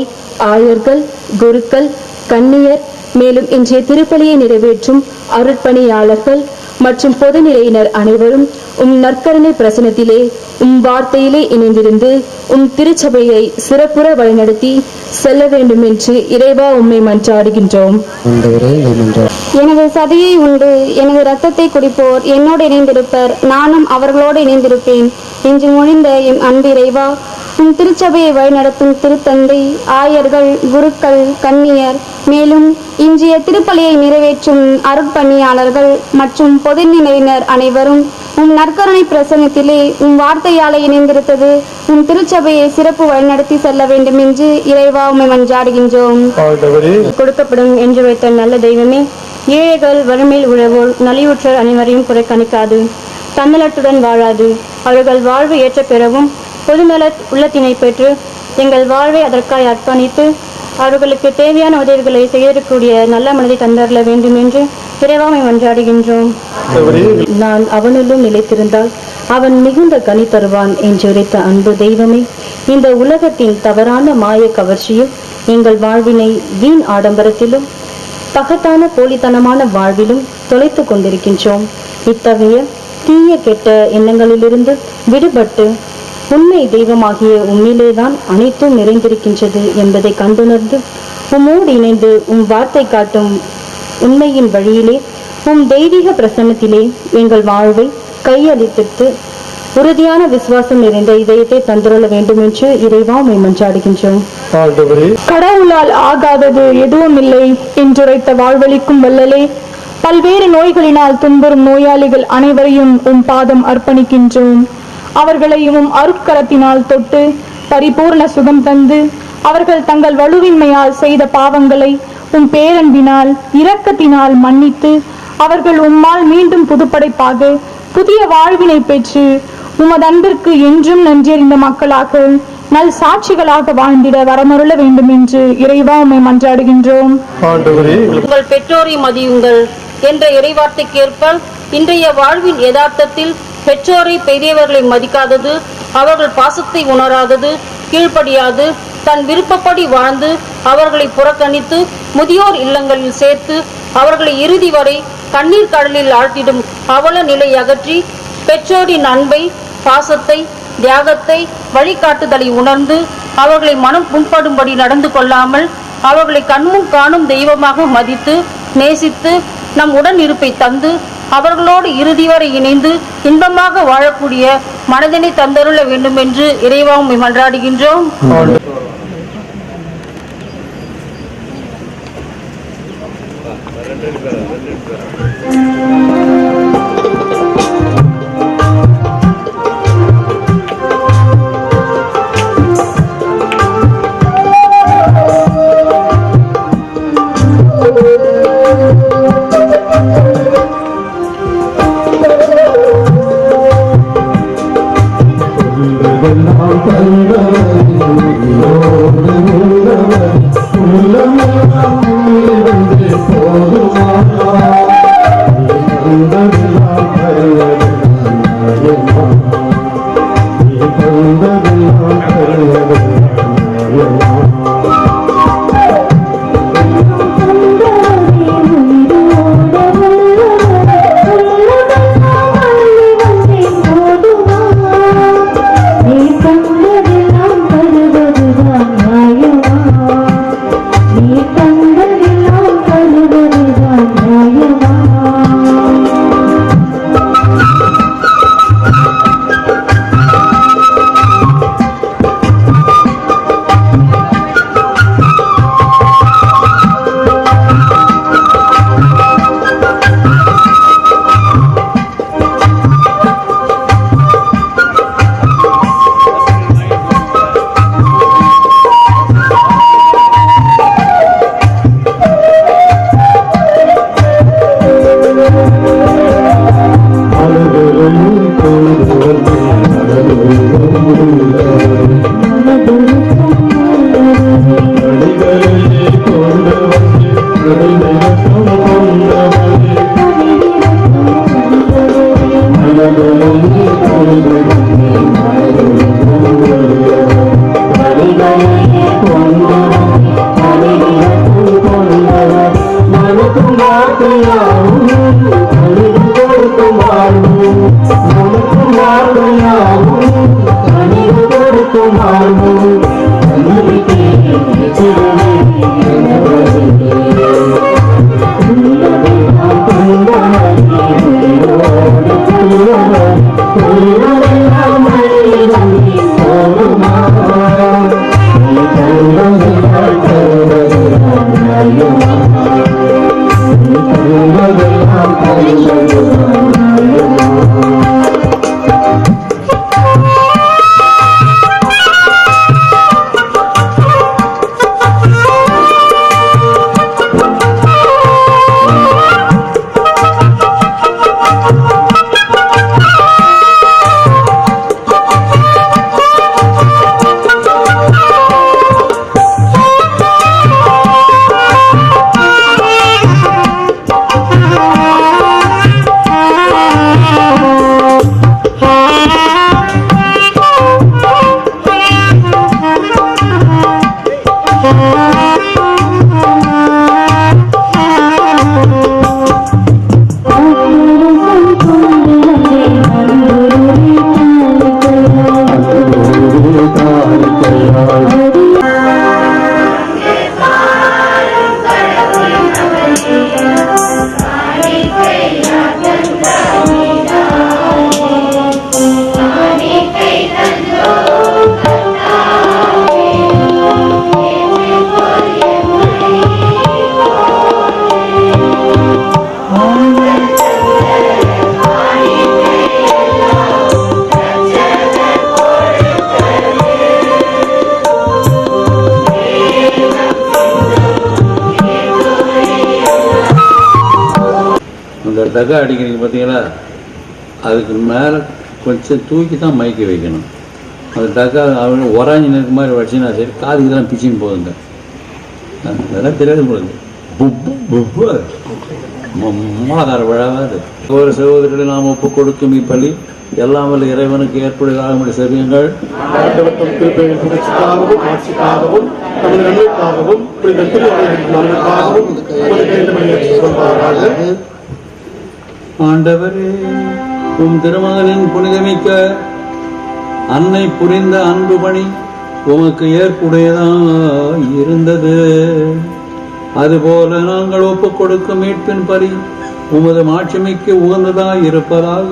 ஆயர்கள், குருக்கள், கன்னியர், மேலும் இன்றைய திருப்பலியை நிறைவேற்றும் அருட்பணியாளர்கள் மற்றும் பொதுநிலையினர் அனைவரும் உம் நற்கருணை பிரசனத்திலே உம் வார்த்தையிலே இணைந்திருந்து உம் திருச்சபையை சிறப்புற வழிநடத்தி செல்ல வேண்டும் என்று இறைவா உம்மை மன்றாடுகின்றோம். எனது சதையை உண்டு எனது இரத்தத்தை குடிப்போர் என்னோடு இணைந்திருப்பர், நானும் அவர்களோடு இணைந்திருப்பேன் என்று மொழிந்த எம் அன்பு இறைவா, உம் திருச்சபையை வழிநடத்தும் திருத்தந்தை, ஆயர்கள், குருக்கள், கன்னியர், மேலும் இன்றைய திருப்பலியை நிறைவேற்றும் அருட்பணியாளர்கள் மற்றும் பொதுநிலையினர் அனைவரும் உம் நற்கருணை பிரசனத்திலே உம் வார்த்தையாலே இணைந்திருத்தது உம் திருச்சபையை சிறப்பு வழிநடத்தி செல்ல வேண்டும் என்று இறைவா உம்மை மன்றாடுகின்றோம். கொடுக்கப்படும் என்று வைத்த நல்ல தெய்வமே, ஏழைகள், வறுமையில் உழவோர், நலிவுற்ற அனைவரையும் புறக்கணிக்காது, தன்னலத்துடன் வாழாது, அவர்கள் வாழ்வு ஏற்ற பெறவும் பொதுநல உள்ளத்தினை பெற்று எங்கள் வாழ்வை அதற்காய் அர்ப்பணித்து அவர்களுக்கு தேவையான உதவிகளை செய்யக்கூடிய நல்ல மனதை தந்தரல வேண்டும் என்று இறைவாமை மன்றாடுகின்றோம். நான் அவனிலும் நிலைத்திருந்தால் அவன் மிகுந்த கனி தருவான் என்று உரைத்த அன்பு தெய்வமே, இந்த உலகத்தின் தவறான மாய கவர்ச்சியும் எங்கள் வாழ்வினை வீண் ஆடம்பரத்திலும் பகத்தான போலித்தனமான வாழ்விலும் தொலைத்து கொண்டிருக்கின்றோம். இத்தகைய தீய கெட்ட எண்ணங்களிலிருந்து விடுபட்டு உண்மை தெய்வமாகிய உம்மிலேதான் அனைத்தும் நிறைந்திருக்கின்றது என்பதை கண்டுணர்ந்து உம்மோடு இணைந்து உம் வார்த்தை காட்டும் உண்மையின் வழியிலே உம் தெய்வீக பிரசன்னத்திலே எங்கள் வாழ்வை கையளித்து உறுதியான விசுவாசம் நிறைந்த இதயத்தை தந்துள்ள வேண்டும் என்று இறைவா உம்மை மன்றாடுகின்றோம். கடவுளால் ஆகாதது எதுவும் இல்லை என்றுரைத்த வாழ்வழிக்கும் வல்லலே, பல்வேறு நோய்களினால் துன்புறும் நோயாளிகள் அனைவரையும் உம் பாதம் அர்ப்பணிக்கின்றோம். அவர்களை உம் அருட்கரத்தினால் தொட்டு பரிபூர்ண சுகம் தந்து அவர்கள் தங்கள் வலுவின்மையால் செய்த பாவங்களை உம் பேரன்பினால் இரக்கத்தினால் மன்னித்து அவர்கள் உம்மால் மீண்டும் புதுப்படைப்பாக புதிய வாழ்வினை பெற்று உமது அன்பிற்கு என்றும் நன்றியறிந்த மக்களாக நல் சாட்சிகளாக வாழ்ந்திட வரமருள வேண்டும் என்று இறைவா உம்மை மன்றாடுகின்றோம். உங்கள் பெற்றோரை மதியுங்கள் என்ற இறைவார்த்தைக்கேற்ப இன்றைய வாழ்வின் யதார்த்தத்தில் பெற்றோரை பெரியவர்களை மதிக்காதது, அவர்கள் பாசத்தை உணராதது, கீழ்ப்படியாது தன் விருப்பப்படி வாழ்ந்து அவர்களை புறக்கணித்து முதியோர் இல்லங்களில் சேர்த்து அவர்களை இறுதி வரை கண்ணீர் கடலில் ஆழ்த்திடும் அவல நிலை அகற்றி பெற்றோரின் அன்பை, பாசத்தை, தியாகத்தை, வழிகாட்டுதலை உணர்ந்து அவர்களை மனம் புண்படும்படி நடந்து கொள்ளாமல் அவர்களை கண்முன் காணும் தெய்வமாக மதித்து நேசித்து நம் உடன் இருப்பை தந்து அவர்களோடு இறுதி வரை இணைந்து இன்பமாக வாழக்கூடிய மனதினை தந்தருள வேண்டும் என்று இறைவா உம்மை மன்றாடுகின்றோம். அந்த டகா அடிக்கிறீங்க பார்த்தீங்களா, அதுக்கு மேலே கொஞ்சம் தூக்கி தான் மைக்க வைக்கணும். அந்த டக்கா அவங்க உராஞ்சி நிற்க மாதிரி வச்சுன்னா சரி, காதுக்கு தான் பிச்சின்னு போகுங்க. அதெல்லாம் தெரியாது உங்களுக்கு. மூலாதார விழாவாது. ஒரு சகோதரர்களை நாம் ஒப்பு கொடுக்கும் இப்பள்ளி எல்லாம் வல்ல இறைவனுக்கு ஏற்படுவதாக செவியுங்கள். ஆண்டவரே, உம் திருமகனின் புனிதமிக்க அன்னை புரிந்த அன்பு பணி உமக்கு ஏற்புடையதாய் இருந்தது. அதுபோல நாங்கள் ஒப்புக் கொடுக்கும் மீட்பின் பலி உமது மாட்சிமைக்கு உகந்ததாய் இருப்பதாக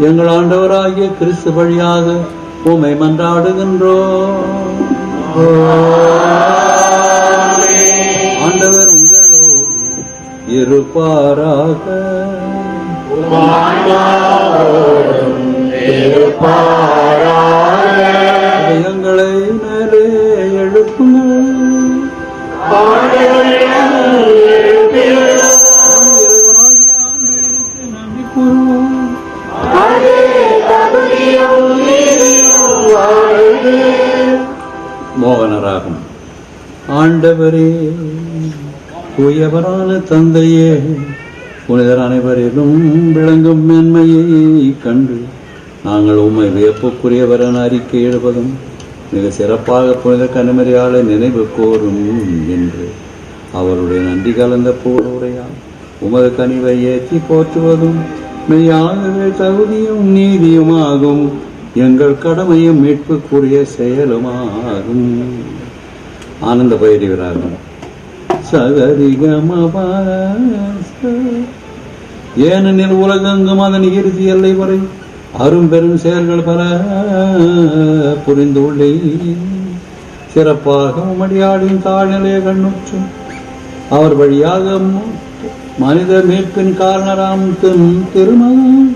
எங்கள் ஆண்டவராகிய கிறிஸ்து வழியாக உம்மை மன்றாடுகின்றோம். ஆண்டவர் உங்களோடு இருப்பாராக. எங்களை மேலே எழுப்புங்கள். நன்றி கூறுவோம். மோகனராகும். ஆண்டவரே, தூயவரான தந்தையே, புனிதர் அனைவரிலும் விளங்கும் மேன்மையை கண்டு நாங்கள் உம்மை வியப்புக்குரியவர் என அறிக்கை எழுவதும் மிக சிறப்பாக புனித கன்னிமரியாளை நினைவு கூறும் என்று அவருடைய நன்றி கலந்த போருடையால் உமது கனிவை ஏற்றி போற்றுவதும் மெய்யாகவே தகுதியும் நீதியுமாகும். எங்கள் கடமையும் மீட்புக்குரிய செயலுமாகும். ஆனந்த பயிரிவராகும். சகரிகமபா ஏனெனில் உலகெங்கும் அதன் இறுதி எல்லை வரை அரும்பெரும் செயல்கள் பல புரிந்துள்ளே. சிறப்பாக உமடியாளின் தாழ்நிலையை கண்ணுற்றும் அவர் வழியாக மனித மீட்பின் காரணராம் திருமகன்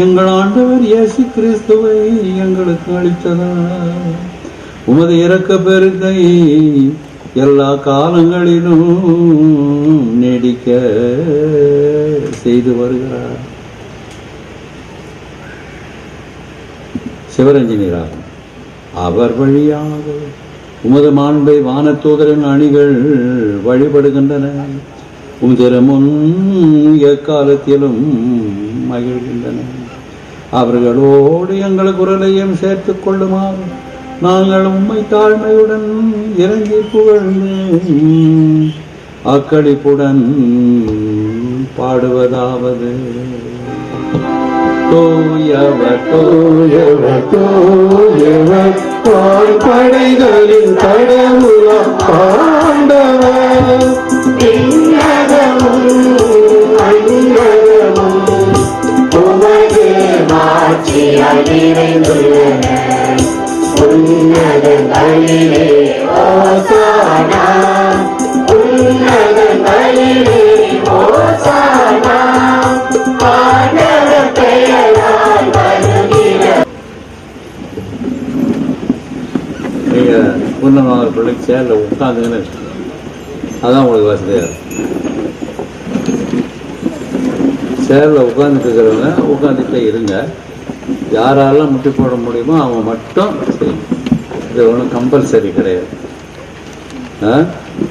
எங்கள் ஆண்டவர் இயேசு கிறிஸ்துவை எங்களுக்கு அளித்ததார். உமது இரக்க பெருக்கை எல்லா காலங்களிலும் நீடிக்க செய்து வருகிறார். சிவரஞ்சனிராகும். அவர் வழியாக உமது மாண்பை வானத்தூதரின் அணிகள் வழிபடுகின்றன. உதிரமுன் எக்காலத்திலும் மகிழ்கின்றன. அவர்களோடு எங்கள் குரலையும் சேர்த்துக் கொள்ளுமாறு நாங்கள் உம்மை தாழ்மையுடன் இறங்கி புகழ்ந்து அக்களிப்புடன் பாடுவதாவது. தூயவர் தூயவர் தூயவர் படைகளின் கடவுளாம் ஆண்டவர். உமது மாட்சியால் நிறைந்துள்ளன. உன்னதங்களிலே ஓசானா, உன்னதங்களிலே ஓசானா. ஆண்டவர் பெயரால் வருகிற. நீங்க பூர்ணமாக பிள்ளைக்கு சேர்ல உட்காந்துங்கன்னு அதான் உங்களுக்கு வசதியா இருக்கும். சேர்ல உட்காந்துட்டு இருக்கிறவங்க உட்காந்துட்டே இருங்க. யாரெல்லாம் முட்டி போட முடியுமோ அவங்க மட்டும் செய்யணும். இது ஒன்றும் கம்பல்சரி கிடையாது.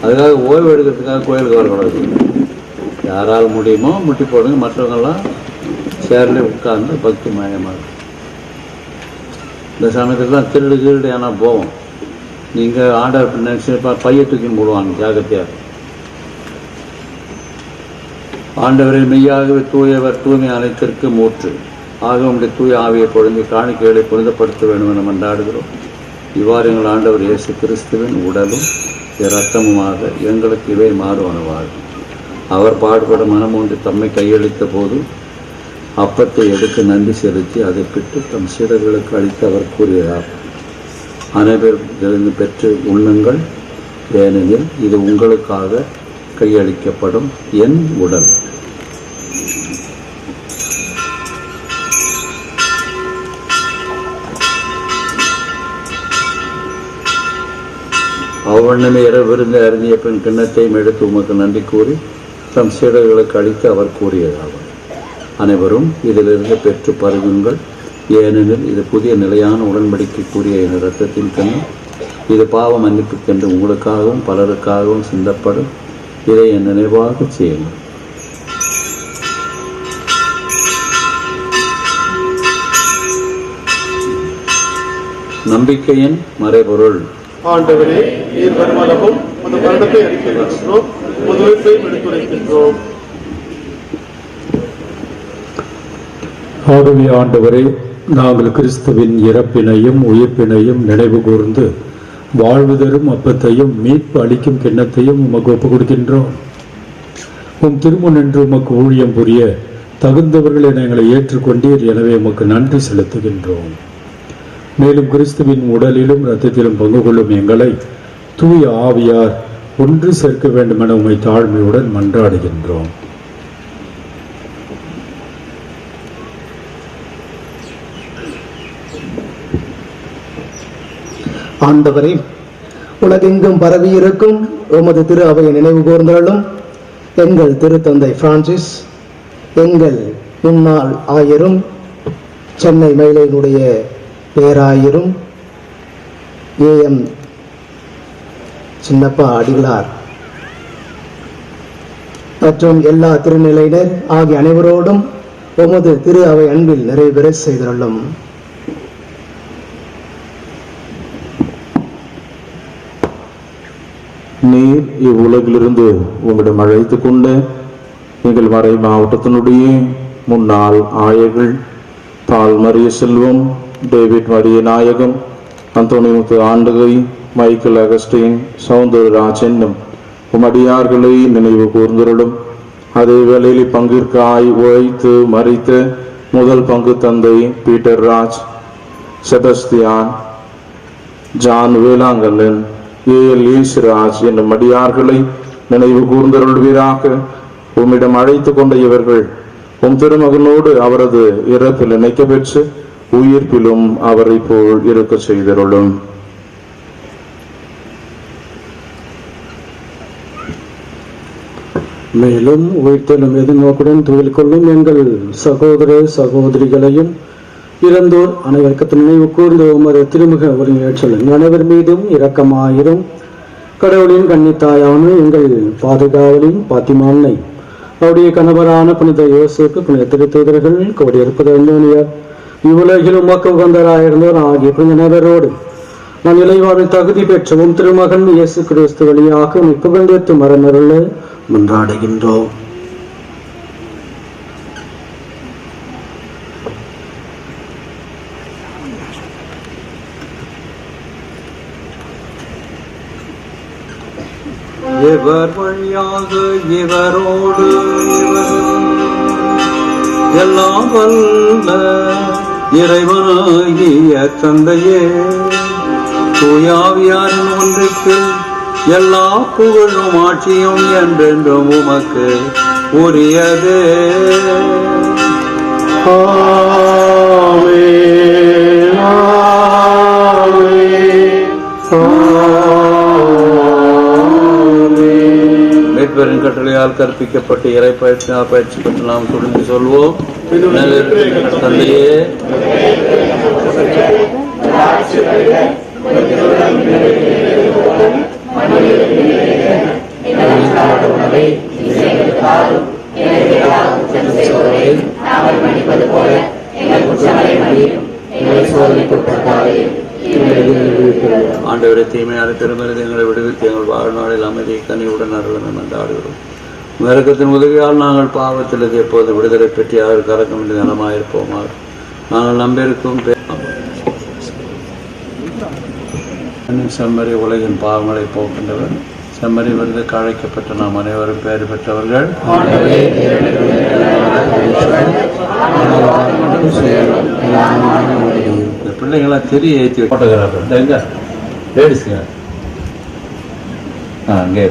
அதுக்காக ஓய்வு எடுக்கிறதுக்காக கோயிலுக்கு வரக்கூடாது. யாரால் முடியுமோ முட்டி போடுங்க. மற்றவங்கெல்லாம் சேர்ல உட்கார்ந்து பக்தி மயமாக. இந்த சமயத்துக்குலாம் திருடு கீடு ஏன்னா போவோம். நீங்கள் ஆர்டர் நினைச்சு பைய தூக்கின்னு போடுவாங்க. ஜாகிரதையாக. ஆண்டவரில் மெய்யாகவே தூயவர் தூய்மை அனைத்திற்கு மூற்று ஆக உடைய தூய ஆவியை பொழுது காணிக்கைகளை புனிதப்படுத்த வேண்டும் என மன்றாடுகிறோம். இவ்வாறு எங்கள் ஆண்டவர் இயேசு கிறிஸ்துவின் உடலும் இரத்தமுமாக எங்களுக்கு இவை மாறுவனவாகும். அவர் பாடுபட மனமொன்று தம்மை கையளித்த போது அப்பத்தை எடுத்து நன்றி செலுத்தி அதை பெற்று தம் சீடர்களுக்கு அளித்து அவர் கூறியதார். அனைவரும் பெற்று உண்ணுங்கள், ஏனெனில் இது உங்களுக்காக கையளிக்கப்படும் என் உடல். அவ்வண்ணமே இரவிருந்து அருந்திய பின் கிண்ணத்தையும் எடுத்து உமக்கு நன்றி கூறி தம் சீடர்களுக்கு அளித்து அவர் கூறியதாகும். அனைவரும் இதிலிருந்து பெற்று பருகுங்கள். ஏனெனில் இது புதிய நிலையான உடன்படிக்கைக்குரிய என் இரத்தத்தின் கண்ணு. இது பாவ மன்னிப்புக்கென்று உங்களுக்காகவும் பலருக்காகவும் சிந்தப்படும். இதை என் நினைவாக செய்யுங்கள். நம்பிக்கையின் மறைபொருள். ஆண்டவரே, நீர் வருமளவும் உமது மரணத்தை அறிக்கையிடுகின்றோம், உமது உயிர்ப்பை எடுத்துரைக்கின்றோம். ஆகவே ஆண்டவரே, நாங்கள் கிறிஸ்துவின் இறப்பினையும் உயிர்ப்பினையும் நினைவு கூர்ந்து வாழ்வு தரும் அப்பத்தையும் மீட்பு அளிக்கும் கிண்ணத்தையும் உமக்கு ஒப்புக் கொடுக்கின்றோம். உம் திருமுன் என்று உமக்கு ஊழியம் புரிய தகுந்தவர்கள் என எங்களை ஏற்றுக்கொண்டீர். எனவே உமக்கு நன்றி செலுத்துகின்றோம். மேலும் கிறிஸ்துவின் உடலிலும் இரத்தத்திலும் பங்கு கொள்ளும் எங்களை தூய ஆவியார் ஒன்று சேர்க்க வேண்டும் என உம்மை தாழ்மையுடன் மன்றாடுகின்றோம். ஆண்டவரே, உலகெங்கும் பரவியிருக்கும் உமது திரு அவையை நினைவு கூர்ந்தாலும் எங்கள் திருத்தந்தை பிரான்சிஸ், எங்கள் முன்னாள் ஆயரும் சென்னை மயிலையினுடைய பேராயரும் ஏஎம் சின்னப்பா அடிகளார் மற்றும் எல்லா திருநிலையினர் ஆகிய அனைவரோடும் உமது திரு அவை அன்பில் நிறைவேற செய்துள்ளோம். நீர் இவ்வுலகிலிருந்து உங்களிடம் அழைத்து கொண்ட எங்கள் மறை மாவட்டத்தினுடைய முன்னாள் ஆயர்கள் பால் மரிய செல்வம், டேவிட் மரிய நாயகம், அந்தோனிமுத்து ஆண்டகை, மைக்கேல் அகஸ்டின், சௌந்தரராஜ் என்னும் உமடியார்களை நினைவு கூர்ந்திருளும். அதே வேளையில் பங்கிற்காய் உழைத்து மறித்த முதல் பங்கு தந்தை பீட்டர் ராஜ், செபஸ்தியான், ஜான் வேளாங்கல்லன், ஏஎல் ஈஸ்ராஜ் என்னும் அடியார்களை நினைவு கூர்ந்தருள்வீராக. உம்மிடம் அழைத்து கொண்ட இவர்கள் உம் திருமகனோடு அவரது இறப்பில் இணைக்க பெற்று உயிர்ப்பிலும் அவரை போல் இருக்க செய்தருளும். மேலும் உயிர்த்தெழும் எதிர்நோக்குடன் தொழில் கொள்ளும் எங்கள் சகோதர சகோதரிகளையும் இறந்தோர் அனைவருக்கு நினைவு கூர்ந்து உமது திருமுக ஒருங்கிணைச்சலும் அனைவர் மீதும் இரக்கமாயிரும். கடவுளின் கன்னித்தாயான எங்கள் பாதுகாவலின் பாத்திமான்னை, அவருடைய கணவரான புனித யோசேப்பு, புனித திருத்தூதர்கள், கோடியிருப்பது அந்தோனியார், இவ்வுலகில் உமக்கு உகந்தராயிருந்தோர் ஆகிய புனித அனைவரோடு நான் இளைவாழ்வில் தகுதி பெற்றவும் திருமகன் இயேசு கிறிஸ்து வழியாக புகழ்ந்தேற்று மரமருள மன்றாடுகின்றோம். இவர் வழியாக இவரோடு எல்லாம் வல்ல இறைவனாகிய தந்தையே, தூயாவியாரின் ஒன்றுக்கு எல்லா புகழும் ஆட்சியும் என்றென்றும் உமக்கு உரியதே. மீட்பரின் கட்டளையால் கற்பிக்கப்பட்டு இறை பயிற்சியால் பயிற்சி பெற்று நாம் துணிந்து சொல்வோம். தந்தையே, ஆண்டவரை தீமையான பெருமதி எங்களை விடுவித்து எங்கள் வாழ்நாளில் அமைதியை கனிவுடன் அருளணும் என்று ஆடுகிறோம். இறக்கத்தின் உதவியால் நாங்கள் பாவத்தில் எப்போது விடுதலை பெற்று யாருக்கு கறக்கமின்றி நலமாயிருப்போமாக நாங்கள் நம்பியிருக்கும். செம்மறி உலகின் பாவங்களை போக்கின்றவர், செம்மறி விருதுக்கு அழைக்கப்பட்ட நாம் அனைவரும் பெயர் பெற்றவர்கள். இந்த பிள்ளைங்களாம் தெரிய ஏற்றி போட்டோகிராஃபர் எங்க லேடிஸுங்க அங்கே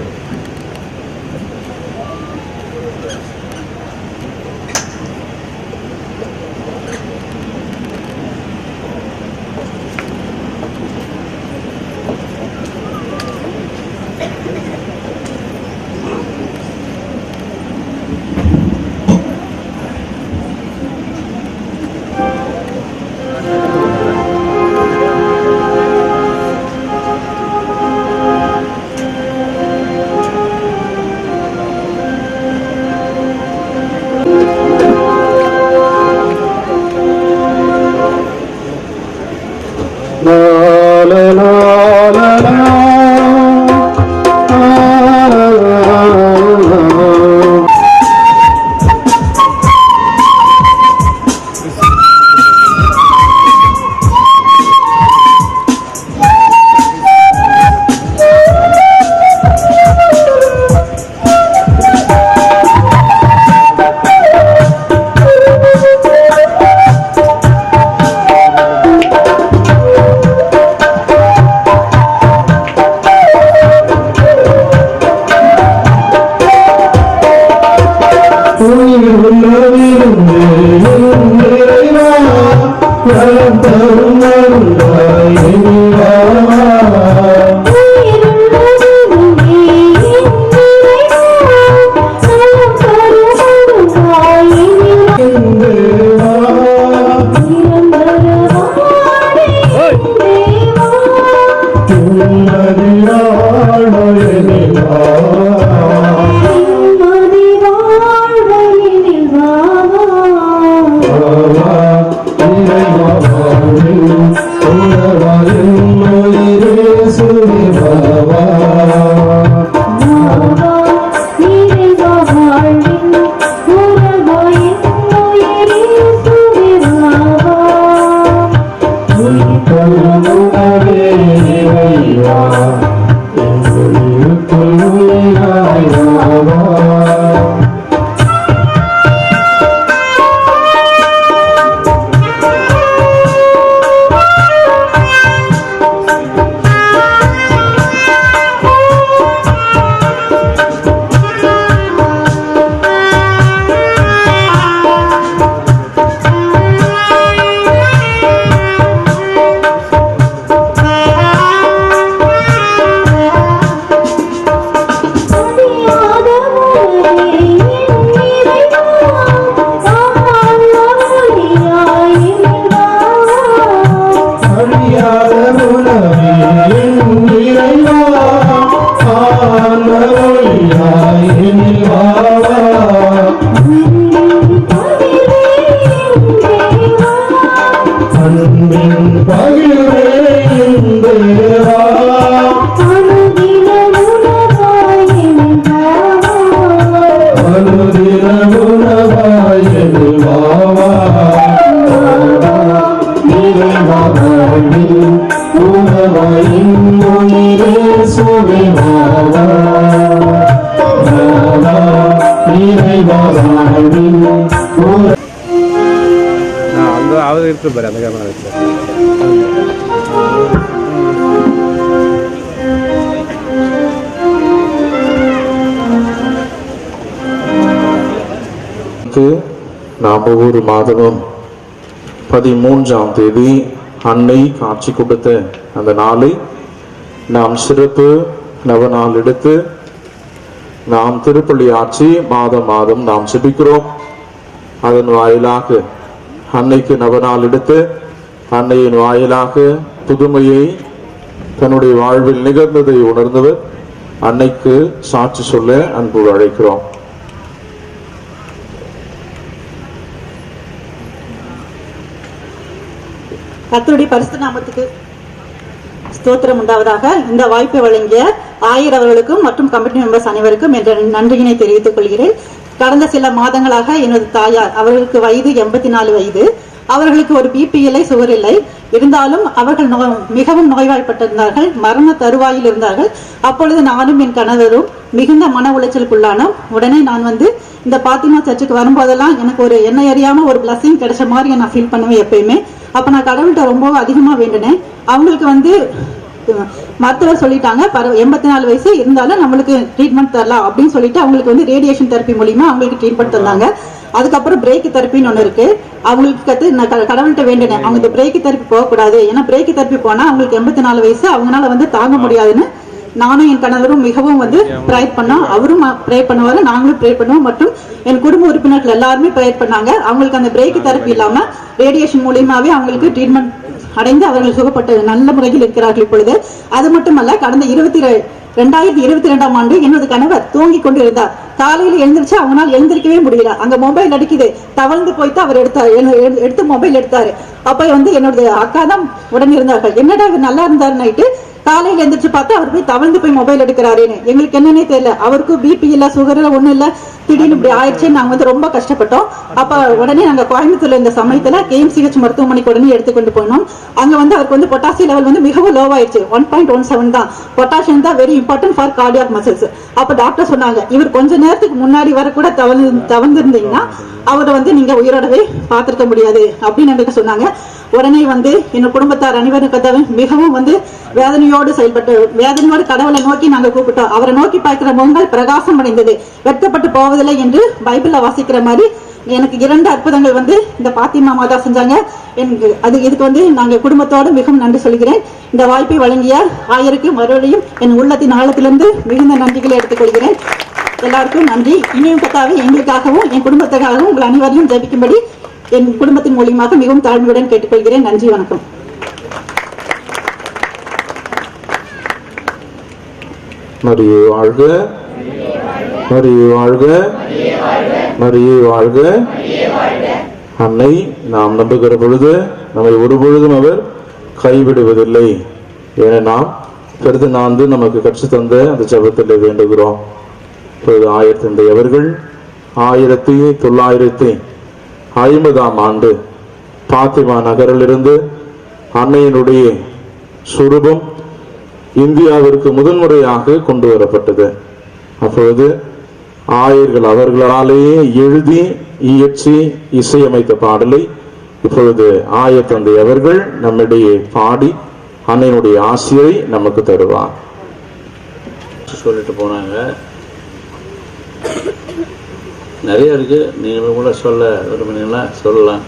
நாம் ஒவ்வொரு மாதமும் 13ஆம் தேதி அன்னை காட்சி கொடுத்த அந்த நாளை நாம் சிறப்பு நவநாள் எடுத்து நாம் திருப்பள்ளி ஆட்சி மாதம் மாதம் நாம் செபிக்கிறோம். அதன் வாயிலாக அன்னைக்கு நவநாள் எடுத்து அன்னையின் வாயிலாக புதுமையை தன்னுடைய வாழ்வில் நிகழ்ந்ததை உணர்ந்தவர் அன்னைக்கு சாட்சி சொல்ல அன்பு அழைக்கிறோம். கர்த்தருடைய பரிசுத்த நாமத்துக்கு ஸ்தோத்திரம் உண்டாவதாக. இந்த வாய்ப்பை வழங்கிய ஆயர் அவர்களுக்கும் மற்றும் கமிட்டி மெம்பர்ஸ் அனைவருக்கும் என்ற நன்றியினை தெரிவித்துக் கொள்கிறேன். கடந்த சில மாதங்களாக எனது தாயார், அவர்களுக்கு வயது 84 வயது, அவர்களுக்கு ஒரு பிபி இல்லை, சுகர் இல்லை. இருந்தாலும் அவர்கள் மிகவும் நோய்வாய்ப்பட்டிருந்தார்கள், மரண தருவாயில் இருந்தார்கள். அப்பொழுது நானும் என் கணவரும் மிகுந்த மன உளைச்சலுக்குள்ளானோம். உடனே நான் இந்த பாத்திமா சர்ச்சுக்கு வரும்போதெல்லாம் எனக்கு ஒரு என்னை அறியாம ஒரு பிளஸிங் கிடைச்ச மாதிரி நான் ஃபீல் பண்ணுவேன் எப்பயுமே. அப்ப நான் கடவுள்கிட்ட ரொம்ப அதிகமா வேண்டினேன். அவங்களுக்கு மருத்துவர் சொல்லிட்டாங்க 84 வயசு இருந்தாலும் நம்மளுக்கு ட்ரீட்மெண்ட் தரலாம் அப்படின்னு சொல்லிட்டு அவங்களுக்கு ரேடியேஷன் தெரப்பி மூலியமா அவங்களுக்கு ட்ரீட்மெண்ட் தந்தாங்க. அதுக்கப்புறம் பிரேக் தெரப்பின்னு ஒன்று இருக்கு. அவங்களுக்கு நான் கடவுள்கிட்ட வேண்டினேன், அவங்க இந்த பிரேக் தெரப்பி போகக்கூடாது, ஏன்னா பிரேக் தெரப்பி போனா அவங்களுக்கு 84 வயசு, அவங்களால தாங்க முடியாதுன்னு நானும் என் கணவரும் மிகவும் ப்ரேயர் பண்ணோம். அவரும் ப்ரேயர் பண்ணுவாரு, நாங்களும் ப்ரேயர் பண்ணுவோம், மற்றும் என் குடும்ப உறுப்பினர்கள் எல்லாருமே ப்ரேயர் பண்ணாங்க. அவங்களுக்கு அந்த பிரேக் தெரப்பி இல்லாம ரேடியேஷன் மூலியமாவே அவங்களுக்கு ட்ரீட்மெண்ட் அடைந்து அவர்கள் சுகப்பட்ட நல்ல முறையில் இருக்கிறார்கள் இப்பொழுது. அது மட்டுமல்ல, கடந்த 2022ஆம் ஆண்டு எனது கணவர் தூங்கி கொண்டு இருந்தார். காலையில எழுந்திரிச்சு அவங்களால எழுந்திருக்கவே முடியல. அங்க மொபைல் அடிக்குது, தவழ்ந்து போய்த்து அவர் எடுத்து மொபைல் எடுத்தாரு. அப்ப என்னோட அக்கா தான் உடனே இருந்தார்கள். என்னடா இவர் நல்லா இருந்தாரு நைட்டு, காலையில எந்திரிச்சு பார்த்தா அவர் போய் தவழ்ந்து போய் மொபைல் எடுக்கிறாருன்னு. எங்களுக்கு என்னன்னே தெரியல. அவருக்கு பிபி இல்ல, சுகர் இல்ல, ஒண்ணும் இல்ல, திடீர்னு இப்படி ஆயிடுச்சுன்னு நாங்க ரொம்ப கஷ்டப்பட்டோம். அப்ப உடனே நாங்க கோயம்புத்தூர்ல இந்த சமயத்துல KMCH மருத்துவமனைக்கு உடனே எடுத்துக்கொண்டு போனோம். அங்க அவருக்கு பொட்டாசியம் லெவல் மிகவும் லோ ஆயிடுச்சு. 1.17 தான். பொட்டாசியம் தான் very important for cardiac muscles. அப்ப டாக்டர் சொன்னாங்க, இவர் கொஞ்ச நேரத்துக்கு முன்னாடி வர கூட தவழ்ந்திருந்தீங்கன்னா அவரை நீங்க உயிரோடவே பார்த்திருக்க முடியாது அப்படின்னு எங்களுக்கு சொன்னாங்க. உடனே என் குடும்பத்தார் அனைவருக்கும் மிகவும் வேதனையோடு செயல்பட்டு வேதனையோடு கடவுளை நோக்கி நாங்க கூப்பிட்டோம். அவரை நோக்கி பார்க்கிற முகங்கள் பிரகாசம் அடைந்தது, வெட்கப்பட்டு போவதில்லை என்று பைபிள்ல வாசிக்கிற மாதிரி எனக்கு 2 அற்புதங்கள் வந்து இந்த பாத்திமா மாதா செஞ்சாங்க. எனக்கு இதுக்கு நாங்கள் குடும்பத்தோடு மிகவும் நன்றி சொல்கிறேன். இந்த வாய்ப்பை வழங்கிய ஆயருக்கு மறுபடியும் என் உள்ளத்தின் ஆழத்திலிருந்து மிகுந்த நன்றிகளை எடுத்துக்கொள்கிறேன். எல்லாருக்கும் நன்றி. இனியும் கத்தாவே எங்களுக்காகவும் என் குடும்பத்துக்காகவும் உங்கள் அனைவரையும் ஜெபிக்கும்படி என் குடும்பத்தின் மூலியமாக மிகவும் தாழ்மையுடன் கேட்டுக்கொள்கிறேன். நன்றி, வணக்கம். மரியே வாழ்க, மரியே வாழ்க, மரியே வாழ்க. அன்னை நாம் நம்புகிற பொழுது நம்மை ஒரு பொழுதும் அவர் கைவிடுவதில்லை என நாம் கருத்து நான்கு நமக்கு கற்று தந்த அந்த ஜபத்தில் வேண்டுகிறோம். இப்பொழுது ஆயர் தந்தை அவர்கள் 1950ஆம் ஆண்டு பாத்திமா நகரிலிருந்து அன்னையினுடைய சுரூபம் இந்தியாவிற்கு முதன்முறையாக கொண்டு வரப்பட்டது. அப்பொழுது ஆயர்கள் அவர்களாலேயே எழுதி இயற்றி இசையமைத்த பாடலை இப்பொழுது ஆயர் தந்தை அவர்கள் நம்மிடையே பாடி அன்னையினுடைய ஆசியை நமக்கு தருவார். சொல்லிட்டு போனாங்க. நிறைய இருக்கு, நீங்களும் கூட சொல்ல விரும்பினீங்களா சொல்லலாம்.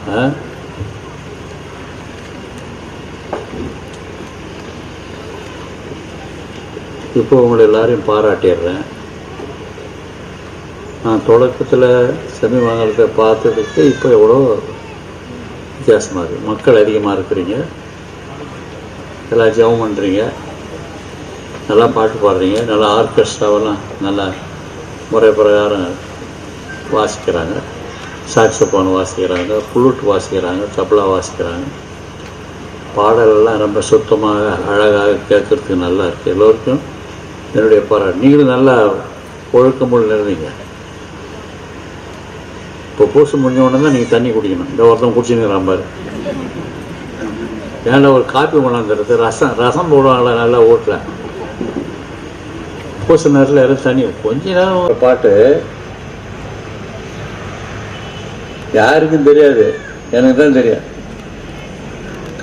இப்போ உங்களை எல்லாரையும் பாராட்டிடுறேன். நான் தொடக்கத்தில் செமிமங்கலத்தை பார்த்ததுக்கு இப்போ எவ்வளோ வித்தியாசமாக இருக்குது. மக்கள் அதிகமாக இருக்கிறீங்க, எல்லாம் ஜெபம் பண்ணுறீங்க, நல்லா பாட்டு பாடுறீங்க, நல்லா ஆர்கெஸ்ட்ராவெல்லாம் நல்லா முறை பிரகாரம் வாசிக்கிறாங்க, சாக்ஸோஃபோன் வாசிக்கிறாங்க, ஃப்ளூட் வாசிக்கிறாங்க, தபலா வாசிக்கிறாங்க. பாடலெல்லாம் ரொம்ப சுத்தமாக அழகாக கேட்கறதுக்கு நல்லா இருக்குது. எல்லோருக்கும் என்னுடைய பாராட்டு. நீங்களும் நல்லா ஒழுக்கமுள்ள இருந்தீங்க. இப்போ பூசு முடிஞ்ச உடனே தான் நீங்கள் தண்ணி குடிக்கணும். இந்த ஒருத்தன் குடிச்சுன்னு பாரு. ஏன்னா ஒரு காப்பி கொண்டாந்துறது, ரசம் போடுவாங்களா நல்லா ஓட்டில். பூச நேரத்தில் யாரும் தண்ணி கொஞ்ச நேரம். ஒரு பாட்டு யாருக்கும் தெரியாது, எனக்கு தான் தெரியாது.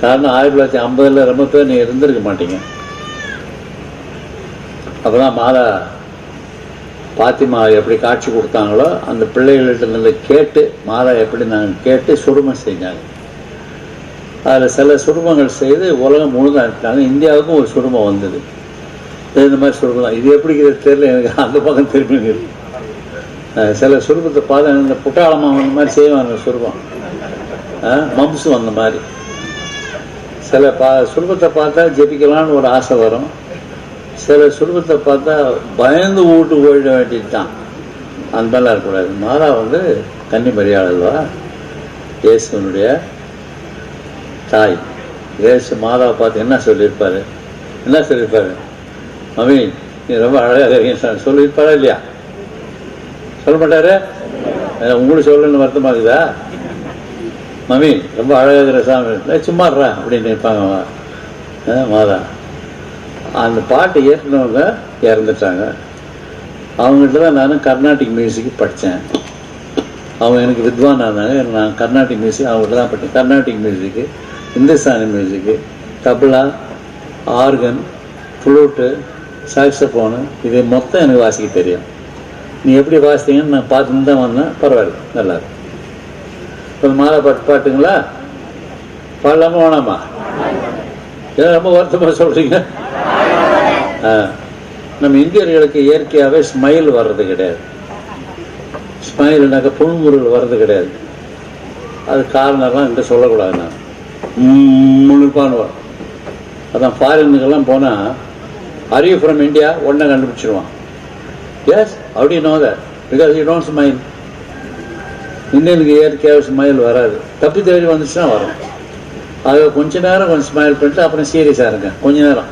காரணம் 1950 ரொம்ப பேர் நீங்கள் இருந்திருக்க மாட்டீங்க. அப்போ தான் மாதா பாத்திமா எப்படி காட்சி கொடுத்தாங்களோ அந்த பிள்ளைகள்கிட்ட கேட்டு மாதா எப்படி நாங்கள் கேட்டு சுருமம் செஞ்சாங்க. அதில் சில சுருமங்கள் செய்து உலகம் முழுதாக அனுப்பிட்டாங்க. இந்தியாவுக்கும் ஒரு சுருமம் வந்தது. இந்த மாதிரி சுருமம் தான். இது எப்படி தெரியல எனக்கு, அந்த பக்கம் திரும்பி சில சுருபத்தை பார்த்தா இந்த புட்டாளமாக வந்த மாதிரி செய்வாங்க. சுருபம் மம்சு வந்த மாதிரி சில சுருபத்தை பார்த்தா ஜெபிக்கலான்னு ஒரு ஆசை வரும். சில சுருபத்தை பார்த்தா பயந்து வீட்டு ஓடிட வேண்டியது தான். அந்த மாதிரிலாம் இருக்கக்கூடாது. மாதா கன்னி மரியாதைவா, இயேசுனுடைய தாய். இயேசு மாதாவை பார்த்து என்ன சொல்லியிருப்பாரு? மம்மி நீ ரொம்ப அழகாக இருக்கீங்க சொல்லியிருப்பாரா இல்லையா? சொல்ல மாட்டாரு? உங்களுக்கு சொல்லணும்னு வருத்தமாக இருக்குதா? மம்மி ரொம்ப அழகாகிற சாமி சும்மாடுறா அப்படின்னு நினைப்பாங்க மாதா. அந்த பாட்டு ஏற்றினவங்க இறந்துட்டாங்க. அவங்கள்ட்ட தான் நான் கர்நாடிக் மியூசிக் படித்தேன். அவங்க எனக்கு வித்வானாக இருந்தாங்க. நான் கர்நாடிக் மியூசிக் அவங்கள்ட்ட தான் படித்தேன். கர்நாடிக் மியூசிக்கு, இந்துஸ்தானி மியூசிக்கு, தபலா, ஆர்கன், ஃப்ளூட்டு, சாக்ஸோஃபோனு, இது மொத்தம் எனக்கு வாசிக்க தெரியும். நீ எப்படி வாசித்தீங்கன்னு நான் பார்த்துன்னு தான் வந்தேன். பரவாயில்ல, நல்லாயிருக்கு. இப்போ மாதா பாட்டு பாட்டுங்களா? பாடலாமா வேணாமா? ஏன் ரொம்ப வருத்தமாக சொல்கிறீங்க? நம்ம இந்தியர்களுக்கு இயற்கையாகவே ஸ்மைல் வர்றது கிடையாது. ஸ்மைல்னாக்க புன்முறுவல் வர்றது கிடையாது. அது காரணம்லாம் இங்கே சொல்லக்கூடாது. நான் முழுப்பானுவான். அதான் ஃபாரினுக்கெல்லாம் போனால் ஆர் யூ ஃப்ரம் இந்தியா உடனே கண்டுபிடிச்சிடுவான். எஸ் அப்படி no that because you don't smile. இந்தியனுக்கு இயற்கையாக ஸ்மைல் வராது. தப்பி தேடி வந்துச்சுன்னா வரும். ஆக கொஞ்ச நேரம் கொஞ்சம் ஸ்மைல் பண்ணிட்டு அப்புறம் சீரியஸாக இருங்க. கொஞ்ச நேரம்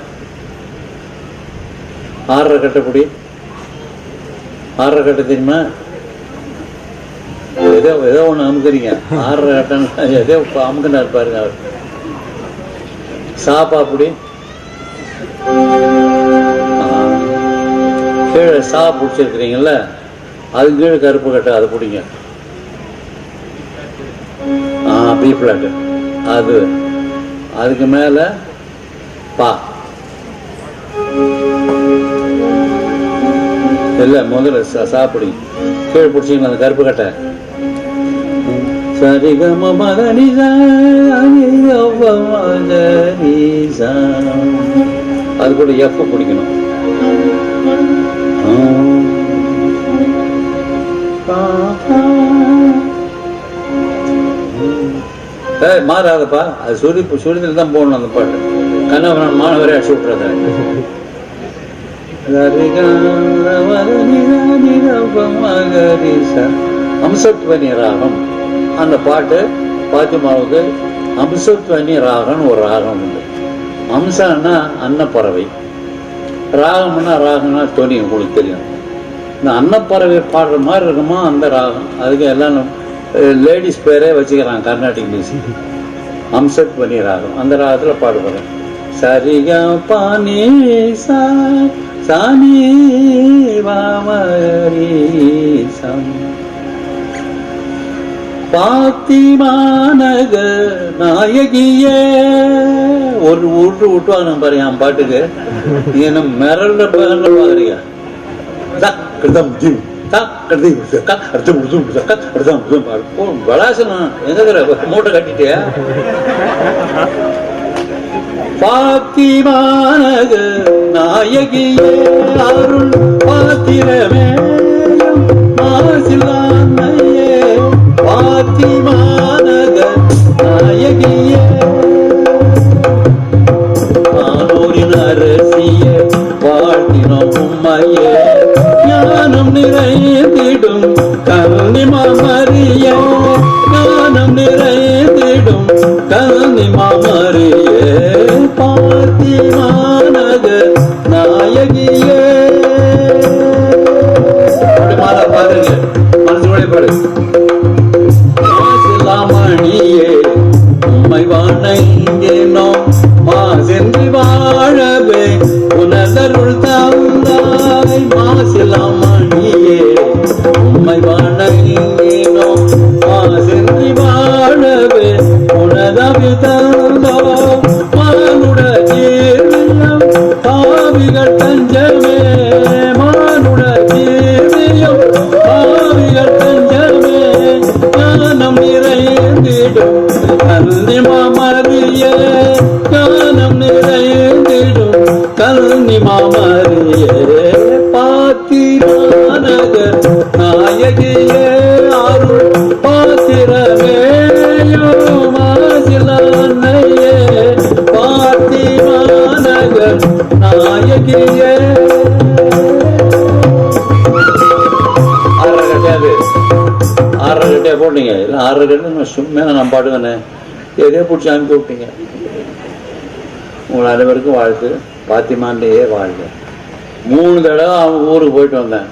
6 கட்டப்படி 6 கட்ட தெரியுமா? ஏதோ ஒன்று அமுக்குறீங்க. 6 கட்டம் ஏதோ அமுக்குனா இருப்பாருங்க அவர். சாப்பாப்படி கீழே சா பிடிச்சிருக்கிறீங்கல்ல, அது கீழே கருப்பு கட்டை அதை பிடிங்க. பி பிளாட் அது, அதுக்கு மேலே பா இல்லை முதல்ல சாப்பிடுங்க. கீழே பிடிச்சிங்களா அந்த கருப்பு கட்டை, சரிகம மகனிசா மகனிசா. அது கூட எஃப் பிடிக்கணும். மாறாதப்பா, அது சுருதியில் தான் போடணும் அந்த பாட்டு. கண்ணவரன் மாணவரே அடிச்சு விட்டுறத. அம்சத்வனி ராகம் அந்த பாட்டு பாத்திமாவுக்கு அம்சத்வனி ராகம்னு ஒரு ராகம் உண்டு. அம்சம்னா அன்னப்பறவை, ராகம்னா துணி. உங்களுக்கு தெரியும். இந்த அன்னப்பறவை பாடுற மாதிரி இருக்குமா அந்த ராகம். அதுக்கு எல்லாம் லேடிஸ் பேரே வச்சுக்கிறாங்க கர்நாடிக் மியூசிக். அம்சத்வனி ராகம் அந்த ராகத்தில் பாடுபடுறேன். சரிகா பானி சானி வாமரீசம் பாத்திமானக நாயகியே. ஒரு விட்டுவாங்க நம்ம பாருங்க என் பாட்டுக்கு. என்ன மிரல்ற பாக்குறீங்க. மூட்டை கட்டிட்டியா? பாத்திமானக நாயகியே அருள் பாத்திரமே மாசிலாமையே. பாத்திமானக நாயகியே ஆனோரின் அரசிய வாழ்த்தினோம் உம்மையே. ஞானம் நிறைந்திடும் கன்னிமாமரியே, ஞானம் நிறைந்திடும் கன்னிமாமரியே. பாத்திமானக நாயகியே. மாதா பாருங்க, மனசு வழிபாடு. மாசிலாமணியே உம்மை வாணைந்தேனோ மாசென்று வாழவே உனதருள் தந்தாய். மாசிலாமணியே உம்மை வாணைந்தேனோ மாசென்று வாழவே உனதருள் தந்தாய். மானுட ஜீவியம் பாவிகள் தஞ்சமே, மானுட ஜீவியம் பாவிகள் தஞ்சமே. ஞானம் நிறைந்திடும் கன்னிமாமரியே, ஞானம் நிறைந்திடும் கன்னிமாமரியே. பாத்திமானக நாயகியே அருள் பாத்திரமேயோ மாசிலானையே. பாத்திமானக நாயகியே. ஆறரை கட்டையா போட்டீங்க. இல்லை 6 கட்டு சும்மா நான் பாட்டுங்கண்ணே எதையோ பிடிச்சி அனுப்பி விட்டீங்க. உங்கள் அனைவருக்கும் வாழ்த்து. பாத்திமான்டையே வாழ்க. 3 தடவை அவங்க ஊருக்கு போயிட்டு வந்தேன்.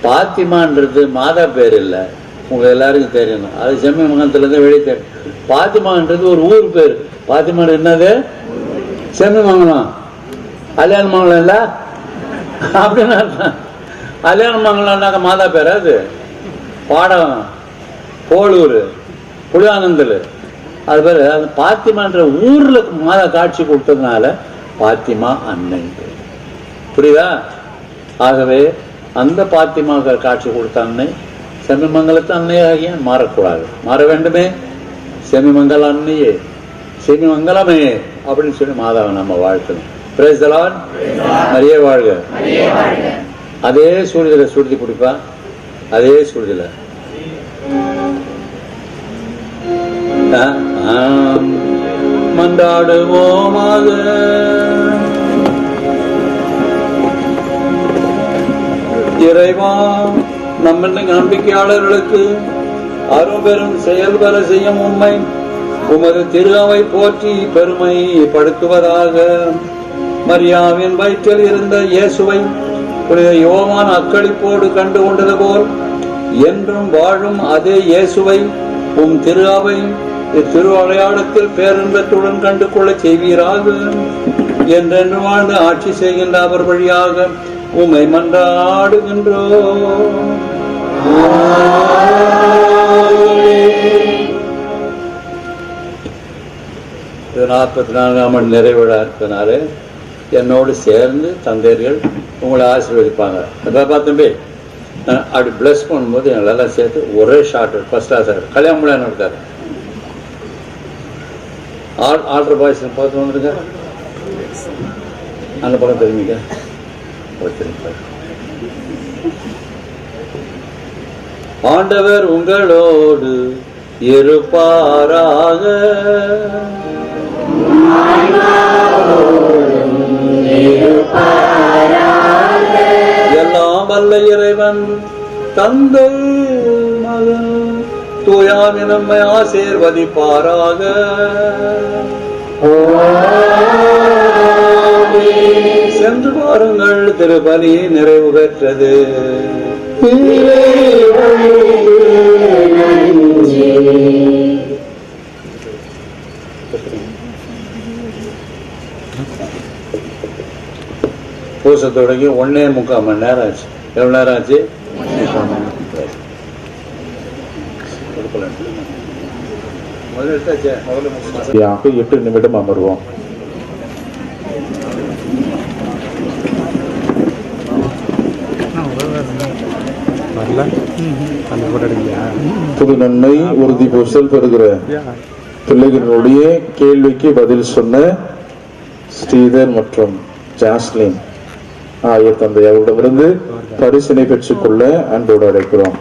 பாத்திமான்றது மாதா பேர் இல்லை, உங்கள் எல்லாருக்கும் தெரியணும். அது செம்மி மங்கலத்துலேருந்து வெளியே தெரியும். பாத்திமான்றது ஒரு ஊர் பேர். பாத்திமான் என்னது? செம்மி மங்கலம். கல்யாண மங்கலம் இல்லை அப்படின்னு அர்த்தம். கல்யாண மங்கலம்னாக்க மாதா பேர். அது பாடம் கோளூர் புலியானந்தல். அது பேர். அது பாத்திமான்ற ஊர்ல மாதா காட்சி கொடுத்ததுனால பாத்திமா அன்னை. புரியுதா? ஆகவே அந்த பாத்திமா காட்சி கொடுத்த அன்னை செமிமங்கலத்து அன்னையாகிய மாறக்கூடாது. மாற வேண்டுமே. செமிமங்கல அன்னையே, செமிமங்கலமே அப்படின்னு சொல்லி மாதாவை நம்ம வாழ்த்தணும். Praise the Lord. மரியே வாழ்க. அதே சூழ்நிலை சுருதி பிடிப்பா. அதே சூழ்நிலை மன்றாடுவோமாக. இறைவா, நம்ம நம்பிக்கையாளர்களுக்கு அரும்பெரும் செயல்பர செய்யும் உண்மை உமது திருவை போற்றி பெருமைப்படுத்துவதாக. மரியாவின் வயிற்றில் இருந்த இயேசுவை புனித யோவான் அக்களிப்போடு கண்டு கொண்டது போல் என்றும் வாழும் அதே இயேசுவை உம் திருவை இத்திருவடையாளத்தில் பேரின்பத்துடன் கண்டு கொள்ள செய்வீராக. என்றென்று வாழ்ந்து ஆட்சி செய்கின்ற அவர் வழியாக உம்மை மன்றாடுகின்றோம். 44ஆம் ஆண்டு நிறைவிழா இருக்கிறதுனால என்னோடு சேர்ந்து தந்தையர்கள் உங்களை ஆசீர்வதிப்பாங்க. தம்பி அப்படி பிளஸ் பண்ணும்போது எங்களெல்லாம் சேர்த்து ஒரே ஷார்ட் ஃபர்ஸ்ட் கிளாஸ் ஆகிடும். கல்யாணம் முடியாது நடக்காது. ஆல்டர் பாய்ஸ் பார்த்து வந்துருங்க. அந்த பக்கம் தெரியுமிக்க ஆண்டவர் உங்களோடு இருப்பாராக. எல்லாம் வல்ல இறைவன் தந்தை மகன் தூயாவி நம்மை ஆசீர்வதிப்பாராக. சென்று பாருங்கள், திருப்பலி நிறைவு பெற்றது. பூசை தொடங்கி 1.25 மணி நேரம் ஆச்சு. எவ்வளவு நேரம் ஆச்சு? 8 நிமிடம் அமர்வோம். புது நன்மை உறுதி பூசல் பெறுகிற பிள்ளைகளுடைய கேள்விக்கு பதில் சொன்ன ஸ்ரீதர் மற்றும் ஜாஸ்லின் ஆயர் தந்தை அவரிடமிருந்து பரிசினை பெற்றுக் கொள்ள அன்போடு அழைக்கிறோம்.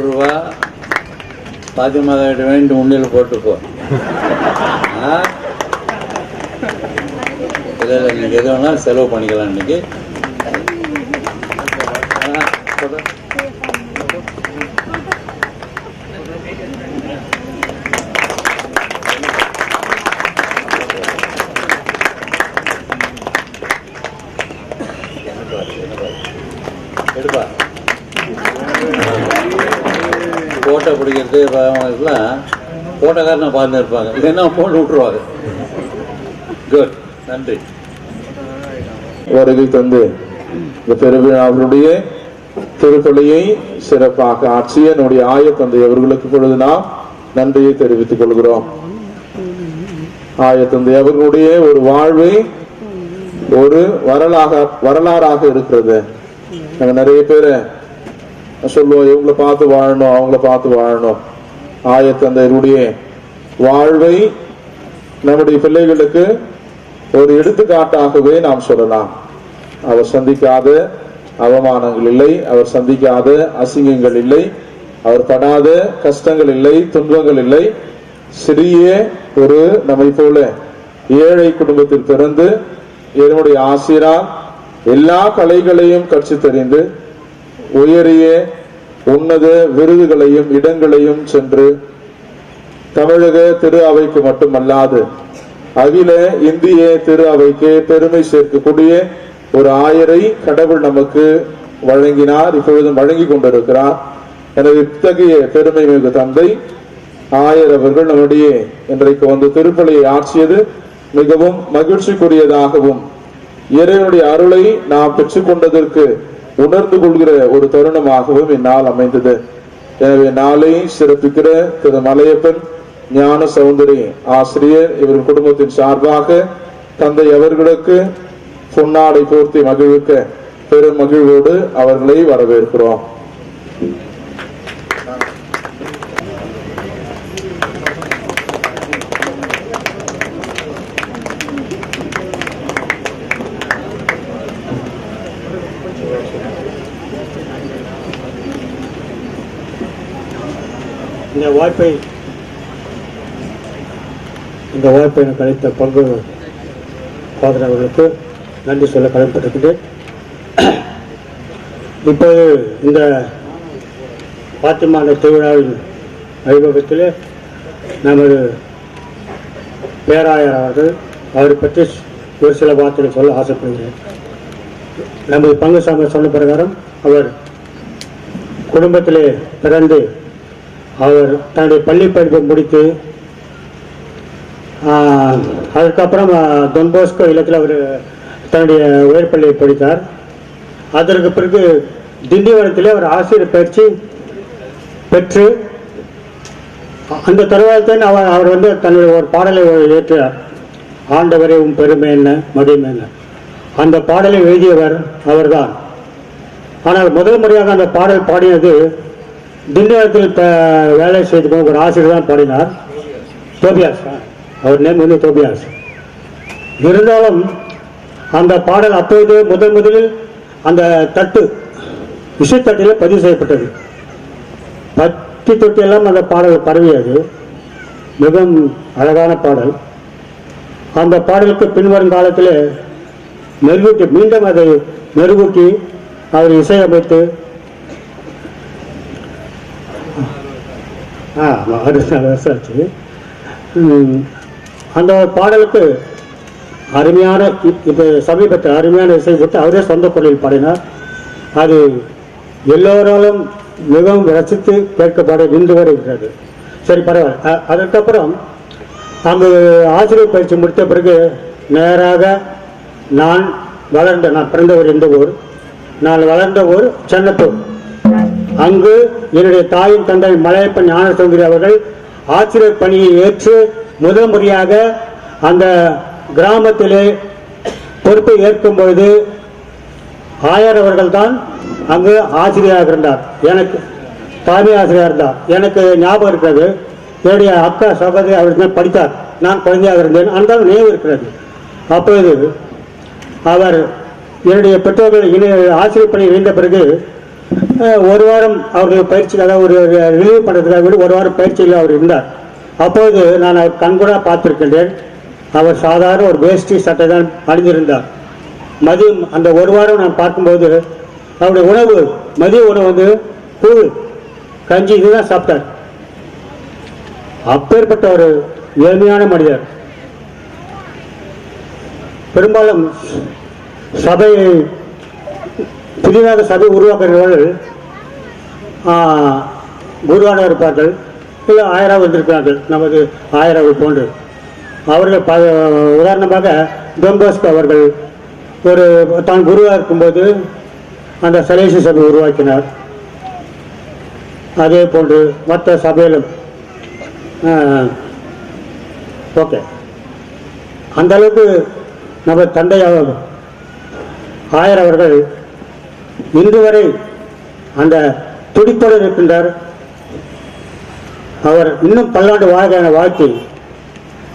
ரூபா பாத்தியமாக வேண்டி உண்டியில் போட்டுக்கோ. இல்லை இன்னைக்கு எது வேணாலும் செலவு பண்ணிக்கலாம். இன்னைக்கு எடுப்பா போட்டோ பிடிக்கிறது இதெல்லாம் போட்டோக்காரனை பார்த்து இருப்பாங்க. இதெல்லாம் போட்டு விட்டுருவாங்க. குட், நன்றி. வருகை தந்து இந்த பெருவிழாவுடைய திருப்பலியை சிறப்பாக ஆட்சிய நம்முடைய ஆயர் தந்தை அவர்களுக்கு பொழுது நாம் நன்றியை தெரிவித்துக் கொள்கிறோம். ஆயர் தந்தை அவர்களுடைய ஒரு வாழ்வை ஒரு வரலாறாக இருக்கிறது. நாங்க நிறைய பேரை சொல்லுவோம், இவங்களை பார்த்து வாழணும், அவங்கள பார்த்து வாழணும். ஆயர் தந்தையருடைய வாழ்வை நம்முடைய பிள்ளைகளுக்கு ஒரு எடுத்துக்காட்டாகவே நாம் சொல்லலாம். அவர் சந்திக்காத அவமானங்கள் இல்லை, அவர் சந்திக்காத அசிங்கங்கள் இல்லை, அவர் படாத கஷ்டங்கள் இல்லை, துன்பங்கள் இல்லை. சிறிய ஒரு நம்மை போல ஏழை குடும்பத்தில் பிறந்து என்னுடைய ஆசிரியர் எல்லா கலைகளையும் கற்று தெரிந்து உயரிய உன்னத விருதுகளையும் இடங்களையும் சென்று தமிழக திரு அவைக்கு மட்டுமல்லாது அகில இந்திய திரு அவைக்கு பெருமை சேர்க்கக்கூடிய ஒரு ஆயரை கடவுள் நமக்கு வழங்கினார், இப்பொழுதும் வழங்கி கொண்டிருக்கிறார். எனவே இத்தகைய பெருமை மிகு தந்தை ஆயர் அவர்கள் நம்முடைய இன்றைக்கு வந்து திருப்பலியை ஆற்றியது மிகவும் மகிழ்ச்சிக்குரியதாகவும் இறைவனுடைய அருளை நாம் பெற்றுக் கொண்டதற்கு உணர்ந்து கொள்கிற ஒரு தருணமாகவும் இந்நாள் அமைந்தது. எனவே நாளை சிறப்பிக்கிற திரு மலையப்பன் ஞான சௌந்தரி ஆசிரியர் இவர் குடும்பத்தின் சார்பாக தந்தை அவர்களுக்கு பொன்னாடை போர்த்தி மகிழ்விக்க பெரும் மகிழ்வோடு அவர்களை வரவேற்கிறோம். இந்த வாய்ப்பை எனக்கு அளித்த பங்கு ஃபாதர் அவர்களுக்கு நன்றி சொல்ல கடமைப்பட்டிருக்கிறேன். இப்போது இந்த பாத்திமான திருவிழாவின் வைபவத்தில் நமது பேராயர் அவர்கள் அவரை பற்றி ஒரு சில வார்த்தைகள் சொல்ல ஆசைப்படுகிறேன். நமது பங்கு சாமி சொன்ன பிரகாரம் அவர் குடும்பத்திலே பிறந்து அவர் தன்னுடைய பள்ளி படிப்பை முடித்து அதுக்கப்புறம் தொன்போஸ்கோ இல்லத்தில் அவர் தன்னுடைய உயர்பள்ளியை படித்தார். அதற்கு பிறகு திண்டிவனத்திலே அவர் ஆசிரியர் பயிற்சி பெற்று அந்த தருவாயத்தில் அவர் வந்து தன்னுடைய ஒரு பாடலை ஏற்றார். ஆண்டவரே உன் பெருமை என்ன மகிமை என்ன. அந்த பாடலை எழுதியவர் அவர்தான். ஆனால் முதல் முறையாக அந்த பாடல் பாடினது திண்டிவனத்தில் வேலை செய்து ஒரு ஆசிரியர் தான் பாடினார், தோபியாஸ். அவர் நேம் வந்து தோபியாஸ். இருந்தாலும் அந்த பாடல் அப்போது முதலில் அந்த தட்டு இசைத்தட்டில் பதிவு செய்யப்பட்டது. பட்டி தொட்டியெல்லாம் அந்த பாடல் பரவியது. மிகவும் அழகான பாடல். அந்த பாடலுக்கு பின்வரும் காலத்தில் மெருகூட்டி மீண்டும் அதை மெருகூட்டி அவர் இசையமைத்து ஆச்சு. அந்த பாடலுக்கு அருமையான இப்போ சமீபத்தில் அருமையான இசை விட்டு அவரே சொந்த குரலில் பாடினார். அது எல்லோராலும் மிகவும் ரசித்து கேட்கப்பட இன்று வரை இருக்கிறது. சரி, பரவாயில்ல. அதற்கப்புறம் அங்கு ஆசிரியர் பயிற்சி முடித்த பிறகு நேராக நான் பிறந்த ஊர் இந்த ஊர், நான் வளர்ந்த ஊர் சென்னத்தூர். அங்கு என்னுடைய தாயின் தந்தை மலையப்பன் ஞானசௌந்தரி அவர்கள் ஆசிரியர் பணியை ஏற்று முதல் முறையாக அந்த கிராமத்திலே பொறுப்பை ஏற்கும் பொழுது ஆயர் அவர்கள் தான் அங்கு ஆசிரியராக இருந்தார். எனக்கு தலைமை ஆசிரியர் இருந்தார். எனக்கு ஞாபகம் இருக்கிறது, என்னுடைய அக்கா சகோதரி அவர் படித்தார், நான் குழந்தையாக இருந்தேன். அந்த நினைவு இருக்கிறது. அப்பொழுது அவர் என்னுடைய பெற்றோர்கள் ஆசிரியர் பணி இணைந்த பிறகு ஒரு வாரம் அவர்கள் பயிற்சி, அதாவது ஒரு ரிலீவ் பண்ணுறதுக்காக ஒரு வாரம் பயிற்சியில் அவர் இருந்தார். அப்போது நான் அவர் கண்கூடாக பார்த்திருக்கின்றேன். அவர் சாதாரண ஒரு வேஷ்டி சட்டை தான் அணிந்திருந்தார். மதியம் அந்த ஒரு வாரம் நான் பார்க்கும்போது அவருடைய உணவு, மதிய உணவு வந்து கூழ் கஞ்சி இதுதான் சாப்பிட்டார். அப்பேற்பட்ட ஒரு ஏழ்மையான மனிதர். பெரும்பாலும் சபையை புதிதாக சபை உருவாக்குகிறவர்கள் குருவாக இருப்பார்கள், இல்லை ஆயராக வந்திருக்கிறார்கள். நமது ஆயராக போன்று அவர்கள் உதாரணமாக டொம்போஸ்கோ அவர்கள் தான் குருவாக இருக்கும்போது அந்த சலேசி சபை உருவாக்கினார். அதே போன்று மற்ற சபையிலும் ஓகே. அந்த அளவுக்கு நம்ம தந்தை ஆயர் அவர்கள் இன்று வரை அந்த துடிப்போடு இருக்கின்றார். அவர் இன்னும் பல்லாண்டு வாழ்க்கையான வாழ்க்கை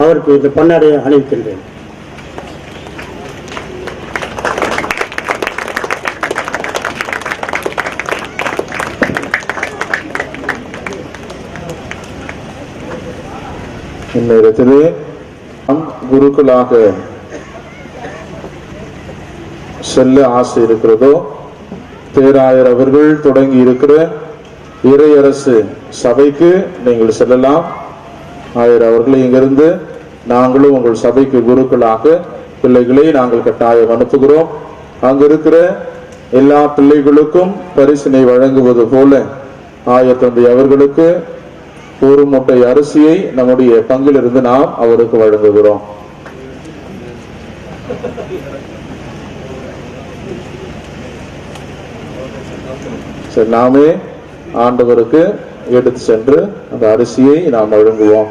அவருக்கு இந்த பொன்னாடையை அணிவிக்கின்றேன். இந்நேரத்திலே குருக்களாக செல்ல ஆசை இருக்கிறதோ, பேராயர் அவர்கள் தொடங்கி இருக்கிற இறையரசு சபைக்கு நீங்கள் செல்லலாம். ஆயர் அவர்களை இங்கிருந்து நாங்களும் உங்கள் சபைக்கு குருக்களாக பிள்ளைகளை நாங்கள் கட்டாயம் அனுப்புகிறோம். அங்கு இருக்கிற எல்லா பிள்ளைகளுக்கும் பரிசினை வழங்குவது போல ஆயர் தந்தை அவர்களுக்கு ஒரு மூட்டை அரிசியை நம்முடைய பங்கிலிருந்து நாம் அவருக்கு வழங்குகிறோம். சரி, நாமே ஆண்டவருக்கு எடுத்து சென்று அந்த அரிசியை நாம் வழங்குவோம்.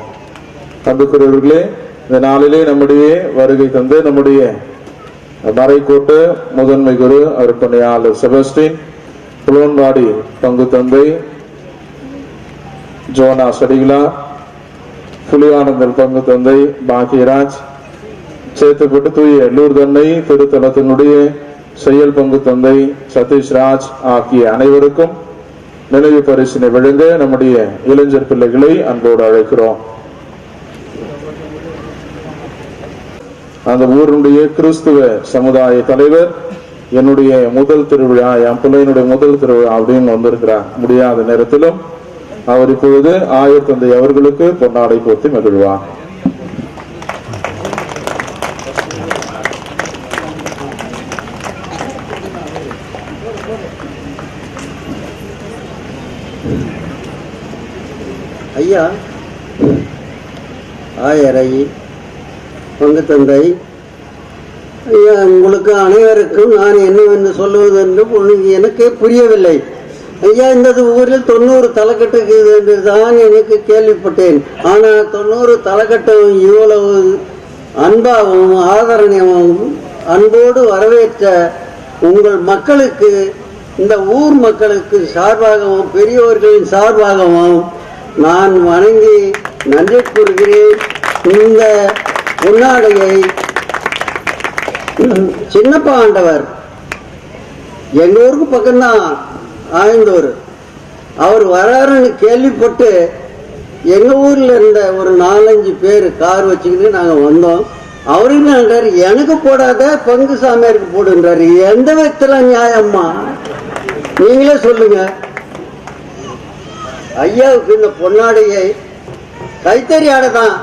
அன்புக்குரியவர்களே, இந்த நாளிலே நம்முடைய வருகை தந்து நம்முடைய மறைக்கோட்டு முதன்மை குரு அருட்பணியாளர் செபஸ்டின், புலோன்பாடி பங்கு தந்தை ஜோனா சடிகளா, புலியானந்தர் பங்கு தந்தை பாக்கியராஜ், சேத்துப்பட்டு தூய லூர்தன்னை திருத்தலத்தினுடைய செயல் பங்கு தந்தை சதீஷ்ராஜ் ஆகிய அனைவருக்கும் நினைவு பரிசினை வழங்க நம்முடைய இளைஞர் பிள்ளைகளை அன்போடு அழைக்கிறோம். அந்த ஊருடைய கிறிஸ்துவ சமுதாய தலைவர் என்னுடைய முதல் திருவிழா, என் பிள்ளையினுடைய முதல் திருவிழா அப்படின்னு வந்திருக்கிறார். முடியாத நேரத்திலும் அவர் இப்பொழுது ஆயர் தந்தை அவர்களுக்கு பொன்னாடை போர்த்தி மகிழ்வார். ஐயா, ஆயரை பங்கு தந்தை ஐயா, உங்களுக்கு அனைவருக்கும் நான் என்னவென்று சொல்லுவது என்று எனக்கே புரியவில்லை. ஐயா, இந்த ஊரில் 90 தலைக்கட்டுக்கு என்று தான் எனக்கு கேள்விப்பட்டேன். ஆனால் 90 தலைக்கட்டும் இவ்வளவு அன்பாகவும் ஆதரணையாகவும் அன்போடு வரவேற்ற உங்கள் மக்களுக்கு, இந்த ஊர் மக்களுக்கு சார்பாகவும் பெரியோர்களின் சார்பாகவும் நான் வணங்கி நன்றி கூறுகிறேன். இந்த பொன்னாடையை சின்னப்பா ஆண்டவர் எங்க ஊருக்கு பக்கம்தான் ஆய்ந்தூர், அவர் வராருன்னு கேள்விப்பட்டு எங்க ஊர்ல இருந்த ஒரு 4-5 பேர் கார் வச்சுக்கிட்டு நாங்க வந்தோம். அவரு என்ன எனக்கு போடாத பங்கு சாமியாருக்கு போடுன்றாரு. எந்த விதத்துல நியாயம்மா? நீங்களே சொல்லுங்க. ஐயாவுக்கு இந்த பொன்னாடையை கைத்தறி ஆடை தான்,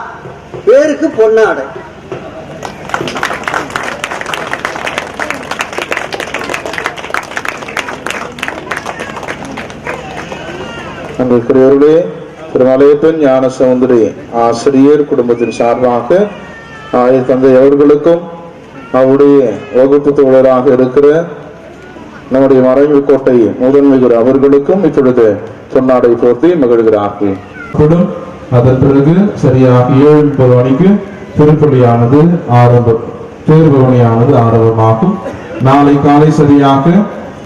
பேருக்கு பொன்னாடை. அன்பிற்குரியவர்களே, திருமலையப்பன் ஞான சௌந்தரி ஆசிரியர் குடும்பத்தின் சார்பாக ஆயர் தந்தை அவர்களுக்கும் அவருடைய வகுப்பு தோழராக இருக்கிற நம்முடைய மறைவு கோட்டை முதன்மை குரு அவர்களுக்கும் இப்பொழுது பொன்னாடை போர்த்தி மகிழ்கிறார்கள். அதன் பிறகு சரியாக 7:30 மணிக்கு திருப்பலியானது தேர்பவனியானது ஆரம்பமாகும். நாளை காலை சரியாக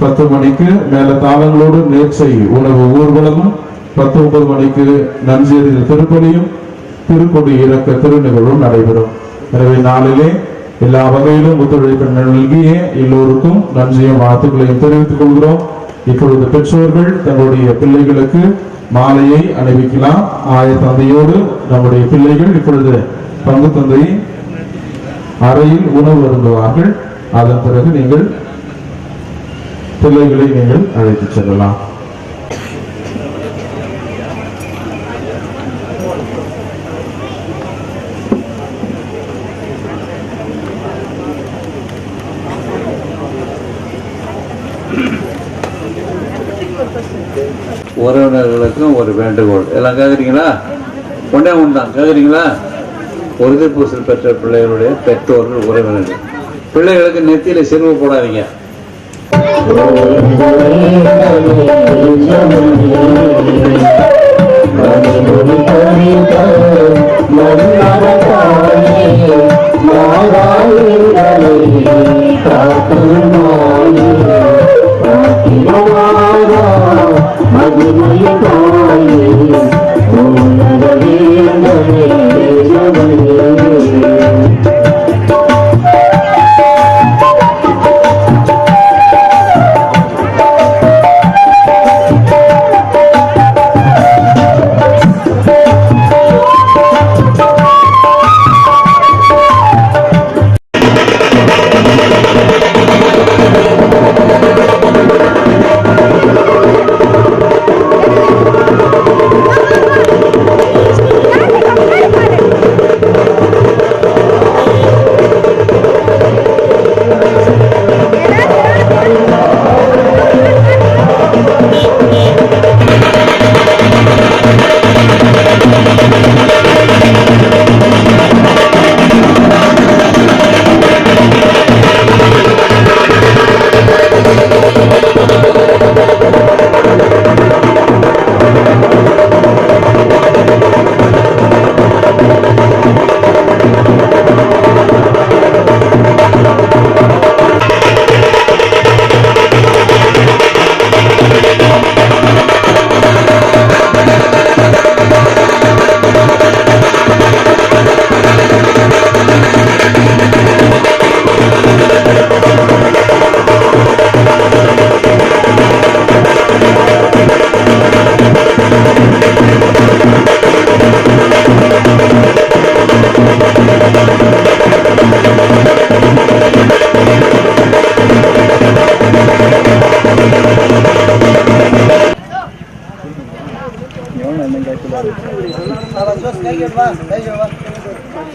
10 மணிக்கு மேல தாளங்களோடு நேர்ச்சை உணவு ஊர்வலமும், 10:30 மணிக்கு நஞ்சேரியில் திருப்பலியும் திருக்கொடி இறக்க திருநிகழ்வும் நடைபெறும். எனவே நாளிலே எல்லா வகையிலும் ஒத்துழைப்பு நல்கிய எல்லோருக்கும் நன்றியும் வாழ்த்துக்களையும் தெரிவித்துக் கொள்கிறோம். இப்பொழுது பெற்றோர்கள் தங்களுடைய பிள்ளைகளுக்கு மாலையை அணிவிக்கலாம். ஆயர் தந்தையோடு நம்முடைய பிள்ளைகள் இப்பொழுது பங்கு தந்தை அறையில் உணவு அருந்துவார்கள். அதன் பிறகு நீங்கள் பிள்ளைகளை நீங்கள் அழைத்து செல்லலாம். உறவினர்களுக்கும் ஒரு வேண்டுகோள். எல்லாம் கேட்குறீங்களா? ஒன்றே ஒன்று தான் கேட்குறீங்களா? உறுதி பூசல் பெற்ற பிள்ளைகளுடைய பெற்றோர்கள், உறவினர்கள், பிள்ளைகளுக்கு நெத்தியில சிறுவு போடாதீங்க.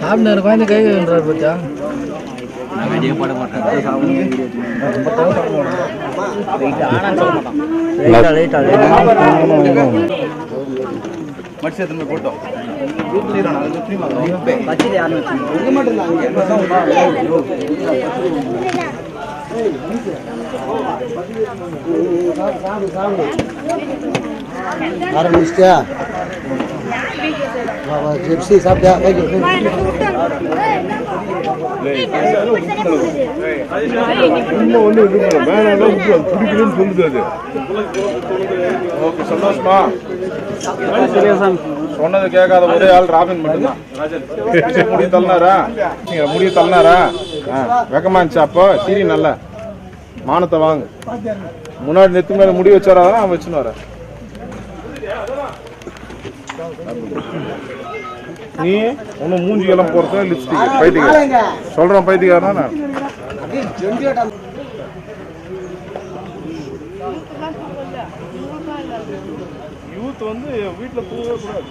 சாப்பிட்டு குழந்தை கை கழுவுறாரு பச்சா. ஆரம்பிச்சிட்டியா? ஜெப்சி சாப்பிட்டியா? சந்தோஷமா சொன்னது கேட்காத ஒரே ஆள் ராபின் மட்டும்தான். முடி தள்ளினாரா? முடி தள்ளினாரா? வெக்கமா இருந்துச்சு. அப்போ சீரி நல்ல மானத்தை வாங்க. முன்னாடி நெத்து மேல முடி வச்சாராதான் அவன் வச்சுன்னு வர. நீ ஒன்னும் மூஞ்சி எல்லாம் போறது லிப்ஸ்டிக் பைத்தியக்கார சொல்றான். பைத்தியக்காரனா யூத் வந்து வீட்டுல தூங்கவே கூடாது.